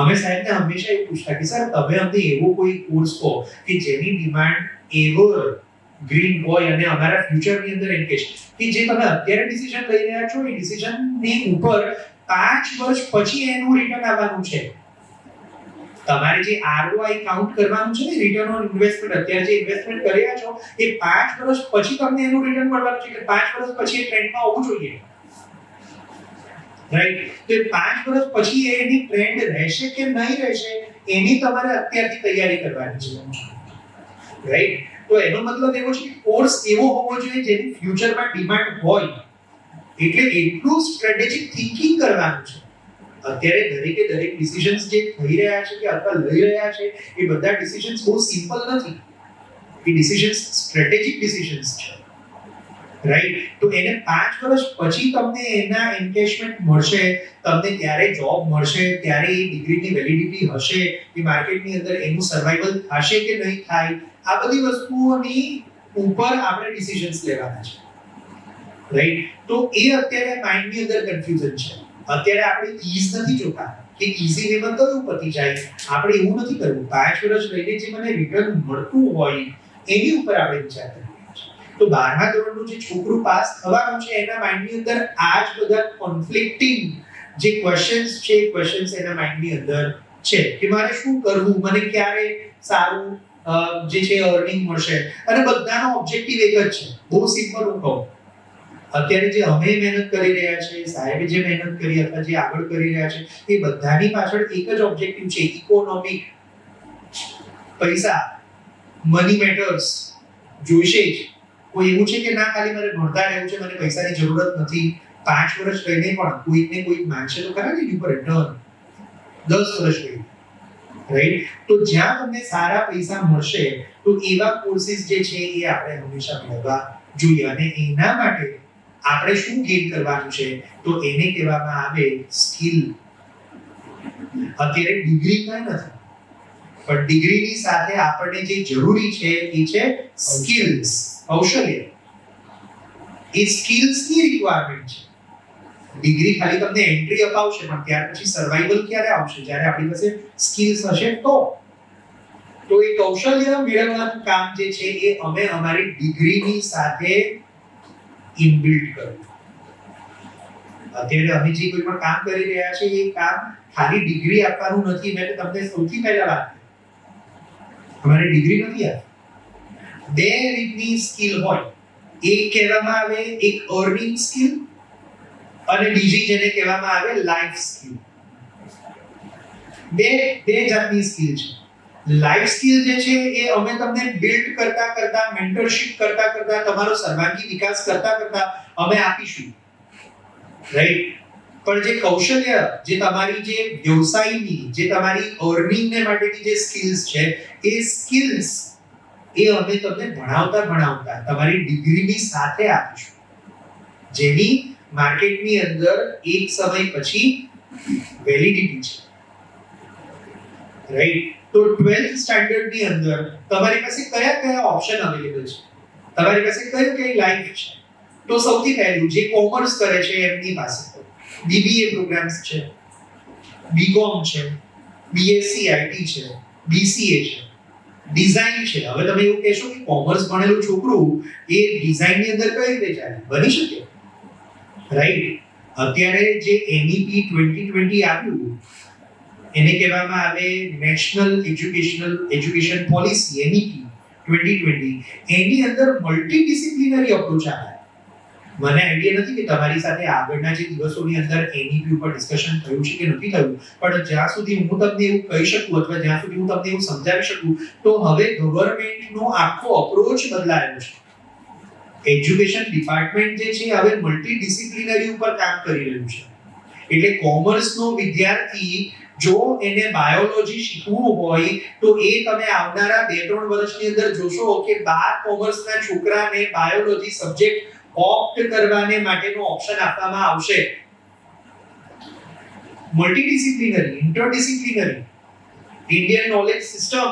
અમે સાહેબને હંમેશા એવું પૂછતા કે સર તમે અમને એવો કોઈ કોર્સ કહો કે જેની ડિમાન્ડ એવર ગ્રીન હોય અને અમારા ફ્યુચરની અંદર એન્ગેજ, કે જે તમે અત્યારે ડિસિઝન લઈ રહ્યા છો એ ડિસિઝનની ઉપર 5 વર્ષ પછી એનું રિટર્ન આવવાનું છે. તમારે જે ROI કાઉન્ટ કરવાનું છે ને, રિટર્ન ઓન ઇન્વેસ્ટમેન્ટ, અત્યારે જે ઇન્વેસ્ટમેન્ટ કરી રહ્યા છો એ 5 વર્ષ પછી તમને એનું રિટર્ન મળવાનું છે, કે 5 વર્ષ પછી એ ટ્રેન્ડમાં આવવું જોઈએ, રાઈટ? તો 5 વર્ષ પછી એની ટ્રેન્ડ રહેશે કે નહીં રહેશે એની તમારે અત્યારથી તૈયારી કરવાની છે, રાઈટ? તો એનો મતલબ એવો છે કે કોર્સ એવો હોવો જોઈએ જેની ફ્યુચરમાં ડિમાન્ડ હોય, એટલે એટલું સ્ટ્રેટેજિક થિંકિંગ કરવાનું છે. અત્યારે દરેકે દરેક ડિસિઝન્સ જે થઈ રહ્યા છે કે અથવા લઈ રહ્યા છે એ બધા ડિસિઝન્સ બહુ સિમ્પલ નથી, એ ડિસિઝન્સ સ્ટ્રેટેજિક ડિસિઝન્સ છે, રાઈટ? તો એને 5 વર્ષ પછી તમને એના એન્કેશમેન્ટ મળશે, તમને ત્યારે જોબ મળશે, ત્યારે એ ડિગ્રીની વેલિડિટી હશે, એ માર્કેટની અંદર એનું સર્વાઇવલ થશે કે નહીં થાય, આ બધી વસ્તુઓની ઉપર આપણે ડિસિઝન્સ લેવાના છે, રાઈટ? તો એ અત્યારે માઇન્ડની અંદર કન્ફ્યુઝન છે. અત્યારે આપણે ઈઝ નથી જોતા કે ઈઝી વેમાં કયું પતી જાય, આપણે એવું નથી કરવું. 5 વર્ષ લઈને જે મને રિટર્ન મળતું હોય એની ઉપર આપણે વિચાર કરીએ. તો 12મા ધોરણનું જે છોકરું પાસ થવાનું છે એના માઇન્ડની અંદર આ જ બધા કોન્ફ્લિક્ટિંગ જે ક્વેશ્ચન્સ છે, ક્વેશ્ચન્સ એના માઇન્ડની અંદર છે કે મારે શું કરવું, મને ક્યારે સારું જે છે અર્નિંગ મળશે, અને બધાનો ઓબ્જેક્ટિવ એક જ છે. બહુ સિમ્પલ હું કહું, અત્યારે જે અમે મહેનત કરી રહ્યા છે, સાહેબે જે મહેનત કરી અથવા જે આગળ કરી રહ્યા છે, એ બધાની પાછળ એક જ ઓબ્જેક્ટિવ છે, ઇકોનોમિક. પૈસા, મની મેટર્સ જોઈશે જ. કોઈ એવું છે કે ના ખાલી મારે ભણતા રહેવું છે, મને પૈસાની જરૂરત નથી, 5 વર્ષ રહીને પણ કોઈક ને કોઈક માંગશે તો ખરા ને ઉપર રિટર્ન 10 વર્ષ રહીને, રાઈટ? તો જ્યાં તમને સારા પૈસા મળશે તો એવા કોર્સિસ જે છે એ આપણે હંમેશા મેળવવા જોઈએ, અને એના માટે આપણે શું ગેઇન કરવાનું છે, તો એને કહેવામાં આવે સ્કિલ. અત્યારે ડિગ્રી કાંઈ નથી, પણ ડિગ્રીની સાથે આપણને જે જરૂરી છે એ છે સ્કિલ્સ, કૌશલ્ય. એ સ્કિલ્સની રિક્વાયરમેન્ટ છે. ડિગ્રી ખાલી તમને એન્ટ્રી અપાવશે, પણ ત્યાર પછી સર્વાઇવલ ક્યારે આવશે, જ્યારે આપણી પાસે સ્કિલ્સ હશે તો એ કૌશલ્ય મેળવવાનું કામ જે છે એ અમે અમારી ડિગ્રીની સાથે ઇનબિલ્ટ કરવું. અત્યારે અમે જે કોઈ પણ કામ કરી રહ્યા છે એ કામ ખાલી ડિગ્રી આપવાનું નથી. મેં તમને સૌથી પહેલા વાત કરી, અમારે ડિગ્રી નથી આપી. 2 રીતની સ્કિલ હોય, એક કહેવામાં આવે એક અર્નિંગ સ્કિલ, અને બીજી જેને કહેવામાં આવે લાઈફ સ્કિલ. બે જાતની સ્કિલ છે. લાઈફ સ્કિલ જે છે એ અમે તમને બિલ્ડ કરતા મેન્ટરશિપ કરતા તમારો સર્વાંગી વિકાસ કરતા અમે આપીશું, રાઈટ? પણ જે કૌશલ્ય, જે તમારી જે વ્યવસાયની, જે તમારી અર્નિંગ ને માટેની જે સ્કિલ્સ છે, એ સ્કિલ્સ એ અમે તમને ભણાવતા તમારી ડિગ્રીની સાથે આપીશું, જેની માર્કેટની અંદર એક સમય પછી વેલિડિટી છે, રાઈટ? તો 12th સ્ટાન્ડર્ડ ની અંદર તમારી પાસે કયા ઓપ્શન અવેલેબલ છે, તમારી પાસે કઈ લાઈફ છે? તો સૌથી પહેલું જે કોમર્સ કરે છે એમની પાસે BBA પ્રોગ્રામ્સ છે, BCom છે, BSc IT છે, BCA છે, ડિઝાઇન છે. હવે તમે એવું કહેશો કે કોમર્સ ભણેલું છોકરું એ ડિઝાઇનની અંદર કઈ રીતે ચાલે? બની શકે, રાઈટ? અત્યારે જે NEP 2020 આવ્યું એને કહેવામાં આવે નેશનલ એજ્યુકેશન પોલિસી, NEP 2020. એની અંદર મલ્ટીડિસિપ્લિનરી અપ્રોચ આવે. મને આઈડિયા નથી કે તમારી સાથે આગળના જે દિવસોની અંદર NEP ઉપર ડિસ્કશન થયું છે કે નથી થયું, પણ જ્યાં સુધી હું તમને એવું કહી શકું અથવા જ્યાં સુધી હું તમને એવું સમજાવી શકું, તો હવે ગવર્નમેન્ટનો આખો અપ્રોચ બદલાયો છે. એજ્યુકેશન ડિપાર્ટમેન્ટ જે છે હવે મલ્ટીડિસિપ્લિનરી ઉપર કામ કરી રહ્યું છે. એટલે કોમર્સનો વિદ્યાર્થી જો એને બાયોલોજી શીખવું હોય તો એ તમે આવનારા 2-3 વર્ષની અંદર જોશો કે 12 કોમર્સના છોકરાને બાયોલોજી સબ્જેક્ટ ઓપ્ટ કરવાને માટેનો ઓપ્શન આપવામાં આવશે. Multidisciplinary, interdisciplinary Indian knowledge system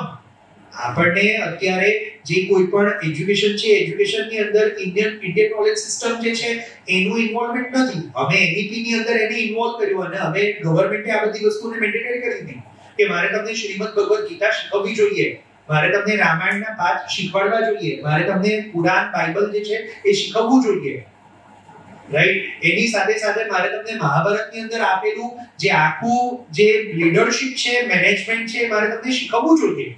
આપણને અત્યારે જે કોઈ પણ એજ્યુકેશન છે, એજ્યુકેશનની અંદર ઇન્ડિયન નોલેજ સિસ્ટમ જે છે એનું ઇન્વોલ્વમેન્ટ નથી. અમે એનઈપી ની અંદર એને ઇન્વોલ્વ કર્યું અને અમે ગવર્નમેન્ટે આ બધી વસ્તુને મેન્ડેટરી કરી દીધી કે મારે તમને શ્રીમદ ભગવદ ગીતા શીખવવી જોઈએ, મારે તમને રામાયણના પાઠ શીખવાડવા જોઈએ, મારે તમને પુરાણ બાઇબલ જે છે એ શીખવવું જોઈએ, રાઈટ. એની સાથે સાથે મારે તમને મહાભારતની અંદર આપેલું જે આખું જે લીડરશિપ છે, મેનેજમેન્ટ છે, મારે તમને શીખવવું જોઈએ.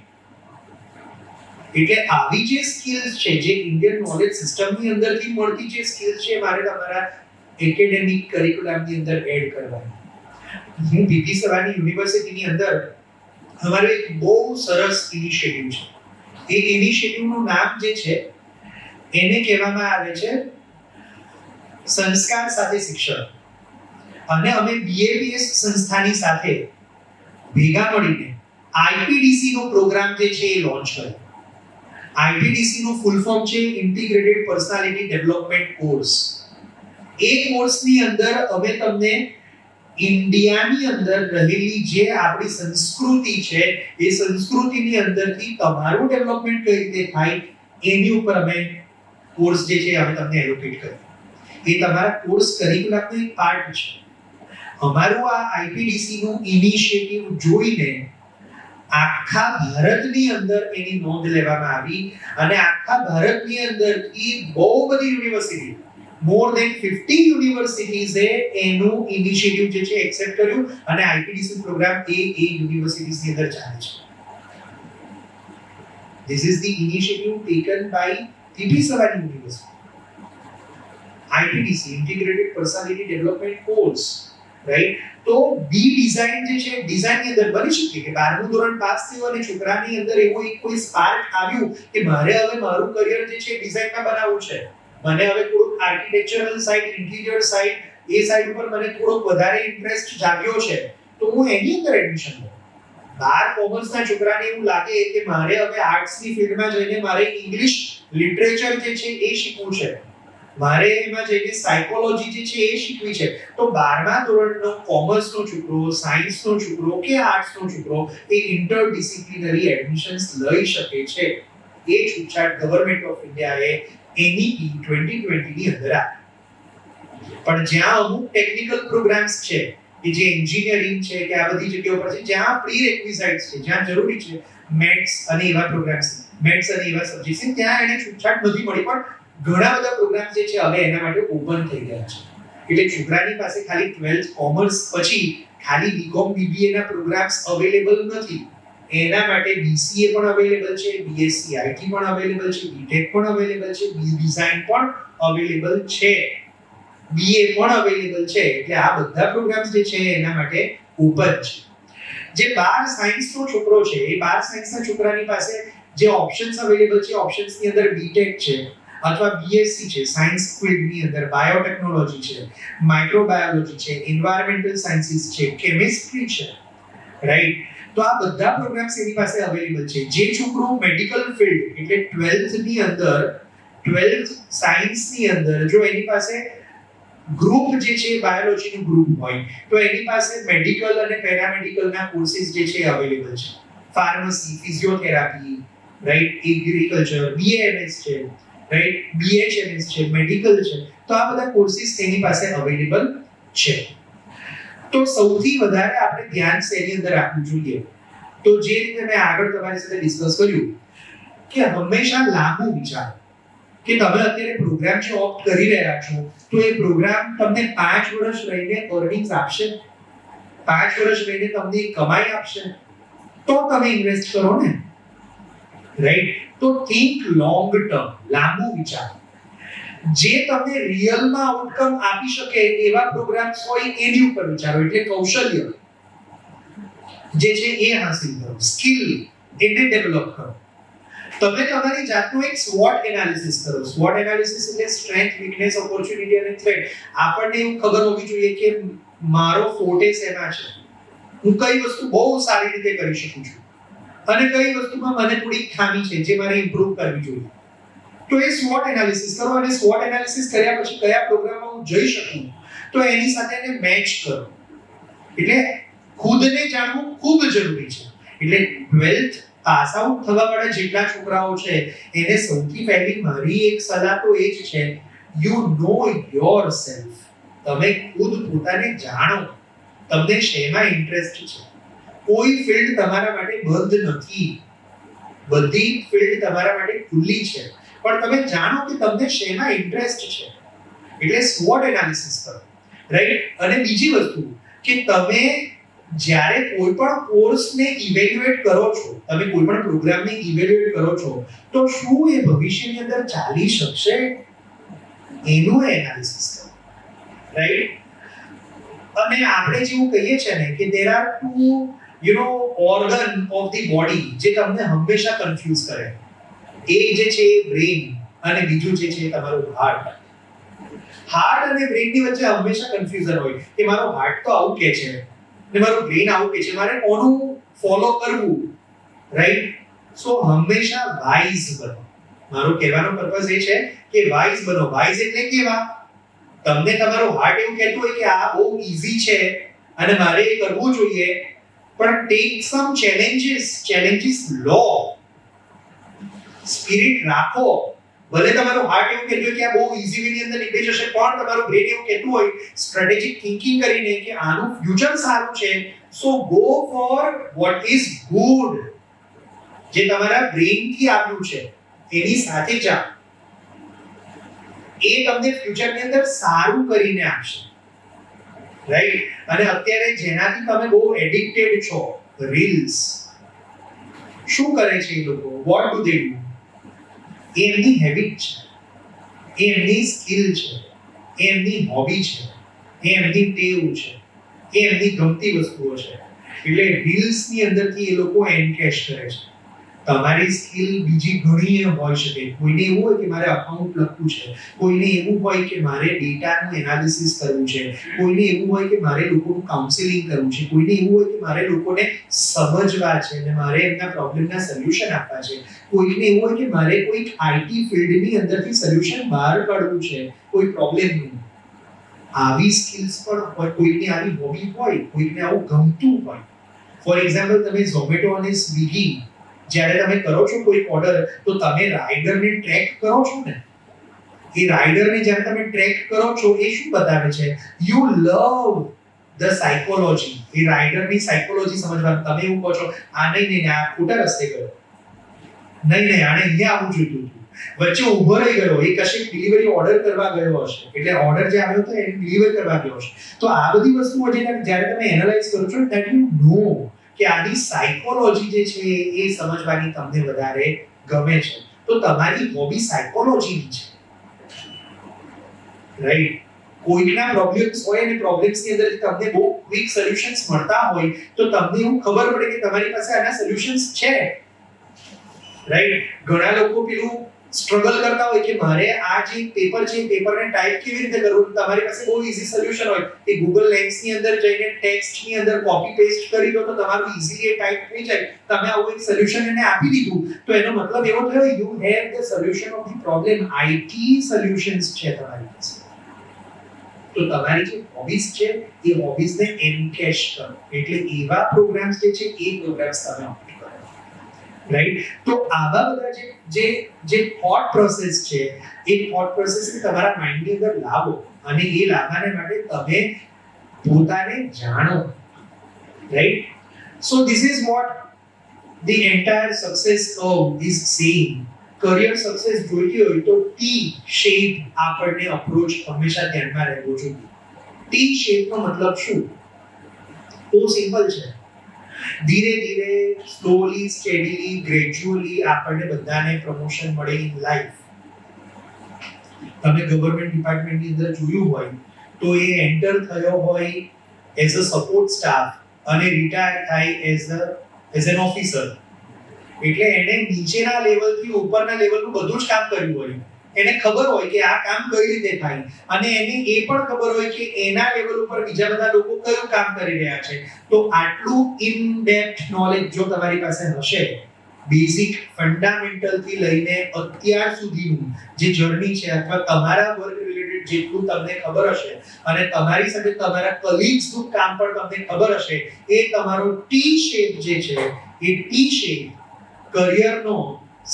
એટલે આવી જે સ્કિલ્સ છે, જે ઇન્ડિયન નોલેજ સિસ્ટમની અંદરથી મળતી જે સ્કિલ્સ છે, મારે તમારા એકેડેમિક કરિક્યુલમની અંદર એડ કરવાની. હું પીપી સવાની યુનિવર્સિટીની અંદર અમારું એક બહુ સરસ ઇનિશિયેટિવ છે. એ ઇનિશિયેટિવનું નામ જે છે એને કહેવામાં આવે છે સંસ્કાર સાથે શિક્ષણ. અને અમે બીએપીએસ સંસ્થાની સાથે ભેગા મળીને આઈપીડીસી નો પ્રોગ્રામ જે છે એ લોન્ચ કર્યો. આઈપીડીસી નું ફૂલ ફોર્મ છે ઇન્ટિગ્રેટેડ પર્સનાલિટી ડેવલપમેન્ટ કોર્સ. એ કોર્સની અંદર અમે તમને ઇન્ડિયાની અંદર રહેલી જે આપણી સંસ્કૃતિ છે એ સંસ્કૃતિની અંદરથી તમારું ડેવલપમેન્ટ કઈ રીતે થાય એની ઉપર અમે કોર્સ જે છે અમે તમને એલોકેટ કર્યો. એ તમારા કોર્સ કરિક્યુલમનો એક પાર્ટ છે. અમારું આ આઈપીડીસી નું ઇનિશિયેટિવ જોઈને આખા ભારતની અંદર એની નોંધ લેવામાં આવી અને આખા ભારતની અંદરથી બહુ બધી યુનિવર્સિટી, મોર ધેન 50 યુનિવર્સિટીઝે એનું ઇનિશિયેટિવ જે છે એક્સેપ્ટ કર્યું અને આઈપીડીસી પ્રોગ્રામ એ યુનિવર્સિટીઝની અંદર ચાલે છે. This is the initiative taken by PP Savani university. IPDC, Integrated Personality Development Course, right. તો બી ડિઝાઇન જે છે ડિઝાઇનની અંદર બની શકે કે 12મું ધોરણ પાસ થયું અને છોકરાની અંદર એવું કોઈ સ્પાર્ક આવ્યું કે મારે હવે મારું કરિયર જે છે ડિઝાઇનમાં બનાવવું છે, મને હવે થોડુંક આર્કિટેક્ચરલ સાઇડ, ઇન્ટિરિયર સાઇડ, એ સાઇડ ઉપર મને થોડોક વધારે ઇન્ટરેસ્ટ જાગ્યો છે, તો હું એની અંદર એડમિશન લઉં. 12 કોમર્સના છોકરાને એવું લાગે કે મારે હવે આર્ટ્સની ફિલ્ડમાં જઈને મારે ઇંગ્લિશ લિટરેચર જે છે એ શીખવું છે, મારે એમાં જઈને સાયકોલોજી જે છે એ શીખવી છે, તો 12મા ધોરણનો કોમર્સનો છોકરો, સાયન્સનો છોકરો કે આર્ટ્સનો છોકરો એ ઇન્ટરડિસિપ્લિનરી એડમિશન્સ લઈ શકે છે. એ છૂટછાટ ગવર્નમેન્ટ ઓફ ઇન્ડિયાએ એનઈપી 2020 ની અંદર આપી. પણ જ્યાં અમુક ટેકનિકલ પ્રોગ્રામ્સ છે કે જે એન્જિનિયરિંગ છે કે આ બધી જગ્યાઓ પર છે, જ્યાં પ્રી રેક્વિઝાઇટ્સ છે, જ્યાં જરૂરી છે મેથ્સ અને એવા પ્રોગ્રામ્સ, મેથ્સ અને એવા સબ્જેક્ટ્સ, ત્યાં એને છૂટછાટ નથી મળી. પણ ઘણા બધા પ્રોગ્રામ જે છે હવે એના માટે ઓપન થઈ ગયા છે. એટલે છોકરાની પાસે ખાલી 12th કોમર્સ પછી ખાલી બીકોમ બીબીએ ના પ્રોગ્રામ્સ અવેલેબલ નથી. એના માટે બીસીએ પણ અવેલેબલ છે, બીએસસી આઈટી પણ અવેલેબલ છે, બીટેક પણ અવેલેબલ છે, બી ડિઝાઇન પણ અવેલેબલ છે, બીએ પણ અવેલેબલ છે. એટલે આ બધા પ્રોગ્રામ્સ જે છે એના માટે ઓપન છે. જે 12 સાયન્સનો છોકરો છે એ 12 સાયન્સના છોકરાની પાસે જે ઓપ્શન્સ અવેલેબલ છે, ઓપ્શન્સની અંદર બીટેક છે અથવા બીએસસી છે, સાયન્સ ફિલ્ડની અંદર બાયોટેકનોલોજી છે, માઇક્રોબાયોલોજી છે, એન્વાયરમેન્ટલ સાયન્સીસ છે, કેમિસ્ટ્રી છે, રાઈટ. તો આ બધા પ્રોગ્રામ્સ એની પાસે અવેલેબલ છે. જે છોકરો મેડિકલ ફિલ્ડ એટલે 12th ની અંદર 12th સાયન્સની અંદર જો એની પાસે ગ્રુપ જે છે બાયોલોજીનું ગ્રુપ હોય તો એની પાસે મેડિકલ અને પેરામેડિકલના કોર્સિસ જે છે અવેલેબલ છે. Pharmacy, physiotherapy, right, agriculture, BAMS છે, રાઈટ, બીએચએમએસ છે, મેડિકલ છે. તો આ બધા કોર્સિસ તેની પાસે અવેલેબલ છે. તો સૌથી વધારે આપણે ધ્યાન શેની અંદર રાખવું જોઈએ, તો જે રીતે મેં આગળ તમારી સાથે ડિસ્કસ કર્યું કે હંમેશા લાંબુ વિચારો કે તમે અત્યારે પ્રોગ્રામ જે ઓપ્ટ કરી રહ્યા છો તો એ પ્રોગ્રામ તમને 5 વર્ષ રહીને અર્નિંગ્સ આપશે, 5 વર્ષ રહીને તમને કમાઈ આપશે, તો તમે ઇન્વેસ્ટ કરો ને, રાઈટ. તો થિંક લોંગ ટર્મ, લાંબુ વિચારો. જે તમને રિયલમાં આઉટકમ આપી શકે એવા પ્રોગ્રામ્સ હોય એની ઉપર વિચારો. એટલે કૌશલ્ય જે છે એ હાંસલ કરો, સ્કિલ એને ડેવલપ કરો. તમે તમારી જાતનું એક SWOT એનાલિસિસ કરો. SWOT એનાલિસિસ એટલે સ્ટ્રેન્થ, વીકનેસ, ઓપોર્ચ્યુનિટી અને થ્રેટ. આપણને એવું ખબર હોવી જોઈએ કે મારો ફોર્ટે શેમાં છે, હું કઈ વસ્તુ બહુ સારી રીતે કરી શકું છું અને કઈ વસ્તુમાં મને થોડી ખામી છે જે મારે ઇમ્પ્રૂવ કરવી જોઈએ. તો એ SWOT એનાલિસિસ કરો અને SWOT એનાલિસિસ કર્યા પછી કયા પ્રોગ્રામમાં હું જઈ શકું તો એની સાથે એને મેચ કરો. એટલે ખુદને જાણવું ખૂબ જરૂરી છે. એટલે 12th પાસ આઉટ થવા વાળા જેટલા છોકરાઓ છે એને સૌથી પહેલી મારી એક સલાહ તો એ જ છે, યુ નો યોરસેલ્ફ. તમે ખુદ પોતાને જાણો, તમને શેમાં ઇન્ટરેસ્ટ છે. કોઈ ફિલ્ડ તમારા માટે બંધ નથી, બધી ફિલ્ડ તમારા માટે ખુલ્લી છે, પણ તમે જાણો કે તમને શેમાં ઇન્ટરેસ્ટ છે. એટલે SWOT એનાલિસિસ કરો, રાઈટ. અને બીજી વસ્તુ કે તમે જ્યારે કોઈ પણ કોર્સને ઇવેલ્યુએટ કરો છો, તમે કોઈ પણ પ્રોગ્રામને ઇવેલ્યુએટ કરો છો, તો શું એ ભવિષ્યની અંદર ચાલી શકશે એનું એનાલિસિસ કરો, રાઈટ. અને આપણે જેવું કહીએ છીએ ને કે there are two organ of the body જે તમને હંમેશા કન્ફ્યુઝ કરે. એક જે છે એ બ્રેઇન અને બીજું જે છે તમારું હાર્ટ. હાર્ટ અને બ્રેઇનની વચ્ચે હંમેશા કન્ફ્યુઝન હોય કે મારો હાર્ટ તો આવું કહે છે ને મારું બ્રેઇન આવું કહે છે, મારે કોનું ફોલો કરવું, રાઈટ. સો હંમેશા વાઇઝ બનો. મારો કહેવાનો પર્પઝ એ છે કે વાઇઝ બનો. વાઇઝ એટલે કેવા? તમને તમારું હાર્ટ એવું કહેતું હોય કે આ બહુ ઈઝી છે અને મારે એ કરવું જોઈએ, પણ ટેક સમ ચેલેન્જીસ લો. સ્પિરિટ રાખો. ભલે તમારું હાર્ટ એવું કહેતું હોય કે આ બહુ ઈઝી વેની અંદર નીકળી જશે, પણ તમારું બ્રેન એવું કહેતું હોય સ્ટ્રેટેજિક થિંકિંગ કરીને કે આનું ફ્યુચર સારું છે, so go for what is good. જે તમારા બ્રેનથી આવ્યું છે એની સાથે જાઓ. એ તમને ફ્યુચરની અંદર સારું કરીને આપશે, રાઈટ. અને અત્યારે જેનાથી તમે બહુ એડિક્ટેડ છો, રીલ્સ, શું કરે છે એ લોકો? What do they do? એ એમની હેબિટ છે, એ એમની સ્કિલ છે, એ એમની હોબી છે, એ એમની ટેવ છે, એ એમની ગમતી વસ્તુઓ છે. એટલે રીલ્સની અંદરથી એ લોકો એનકેશ કરે છે. તમારી સ્કિલ બીજી ઘણી હોઈ શકે. કોઈને એવું હોય કે મારે અકાઉન્ટ લખવું છે, કોઈને એવું હોય કે મારે ડેટાનું એનાલિસિસ કરવું છે, કોઈને એવું હોય કે મારે લોકોનું કાઉન્સેલિંગ કરવું છે, કોઈને એવું હોય કે મારે લોકોને સમજવા છે અને મારે એમના પ્રોબ્લેમના સોલ્યુશન આપવા છે, કોઈને એવું હોય કે મારે કોઈ આઈટી ફિલ્ડની અંદરથી સોલ્યુશન બહાર કાઢવું છે કોઈ પ્રોબ્લેમનું. આવી સ્કિલ્સ પણ હોય, કોઈને આવી હોબી હોય, કોઈને આવું ગમતું હોય. ફોર એક્ઝામ્પલ, તમે ઝોમેટો અને સ્વિગી જ્યારે તમે કરો છો કોઈ ઓર્ડર, તો તમે રાઇડરને ટ્રેક કરો છો ને. એ રાઇડરને જ્યારે તમે ટ્રેક કરો છો એ શું બતાવે છે? You love the psychology. એ રાઇડરની સાયકોલોજી સમજવાનું. તમે એવું કહો છો આ નહીં આ ખોટા રસ્તે ગયો, નહીં આને અહીંયા આવવું જોઈતું હતું, વચ્ચે ઊભો રહી ગયો, એ કશેક ડિલિવરી ઓર્ડર કરવા ગયો હશે, એટલે ઓર્ડર જે આવ્યો હતો એને ડિલિવર કરવા ગયો હશે. તો આ બધી વસ્તુઓ જ્યારે તમે એનાલાઇઝ કરો છો ધેટ યુ નો કે આની સાયકોલોજી જે છે એ સમજવાની તમને વધારે ગમે છે. તો તમારી હોબી સાયકોલોજીની છે, રાઈટ. કોઈના પ્રોબ્લેમ્સ હોય અને પ્રોબ્લેમ્સની અંદર તમને બહુ ક્વિક સોલ્યુશન્સ મળતા હોય તો તમને એવું ખબર પડે કે તમારી પાસે આના સોલ્યુશન્સ છે, રાઈટ. ઘણા લોકો પેલું સ્ટ્રગલ કરતા હોય કે મારે આ જે પેપર છે પેપરને ટાઈપ કેવી રીતે કરવું. તમારી પાસે બહુ ઈઝી સોલ્યુશન હોય કે ગૂગલ લેન્સની અંદર જઈને ટેક્સ્ટની અંદર કોપી પેસ્ટ કરી દો તો તમારું ઈઝીલી એ ટાઈપ થઈ જાય. તમે આવું એક સોલ્યુશન એને આપી દીધું તો એનો મતલબ એવો થયો you have the solution of the problem. IT solutions છે તમારી પાસે. તો તમારી જે હોબીઝ છે એ હોબીઝને એન્કેશ કરો. એટલે એવા પ્રોગ્રામ્સ જે છે એ પ્રોગ્રામ્સ તમે ઓપ્ટ કરો, રાઈટ. તો આવા બધા જે થોટ પ્રોસેસ છે એ થોટ પ્રોસેસને તમારા માઇન્ડની અંદર લાવો અને એ લાવવાને માટે તમે પોતાને જાણો, right. So this is what the entire success curve is saying. Career success જોઈતી હોય તો ટી શેપ આપણને અપ્રોચ હંમેશા ધ્યાનમાં રહેવો જોઈએ. ટી શેપનો મતલબ શું? બહુ સિમ્પલ છે. ધીરે ધીરે, સ્લોલી, સ્ટેડીલી, ગ્રેજ્યુઅલી આપણને બધાને પ્રમોશન મળે ઇન લાઈફ. તમે ગવર્નમેન્ટ ડિપાર્ટમેન્ટની અંદર જોયું હોય તો એ એન્ટર થયો હોય એઝ અ સપોર્ટ સ્ટાફ અને રિટાયર થાય એઝ એન ઓફિસર. એટલે એને નીચેના લેવલથી ઉપરના લેવલનું બધું જ કામ કર્યું હોય. એને ખબર હોય કે આ કામ કઈ રીતે થાય અને એને એ પણ ખબર હોય કે એના લેવલ ઉપર બીજા બધા લોકો કયું કામ કરી રહ્યા છે. તો આટલું ઇન ડેપ્થ નોલેજ જો તમારી પાસે હશે, બેઝિક ફંડામેન્ટલ થી લઈને અત્યાર સુધીનું જે જર્ની છે અથવા તમારા વર્ક રિલેટેડ જેટલું તમને ખબર હશે અને તમારી સાથે તમારા કલીગ્સનું કામ પણ તમને ખબર હશે, એ તમારો ટી શેપ જે છે એ ટી શેપ કરિયરનો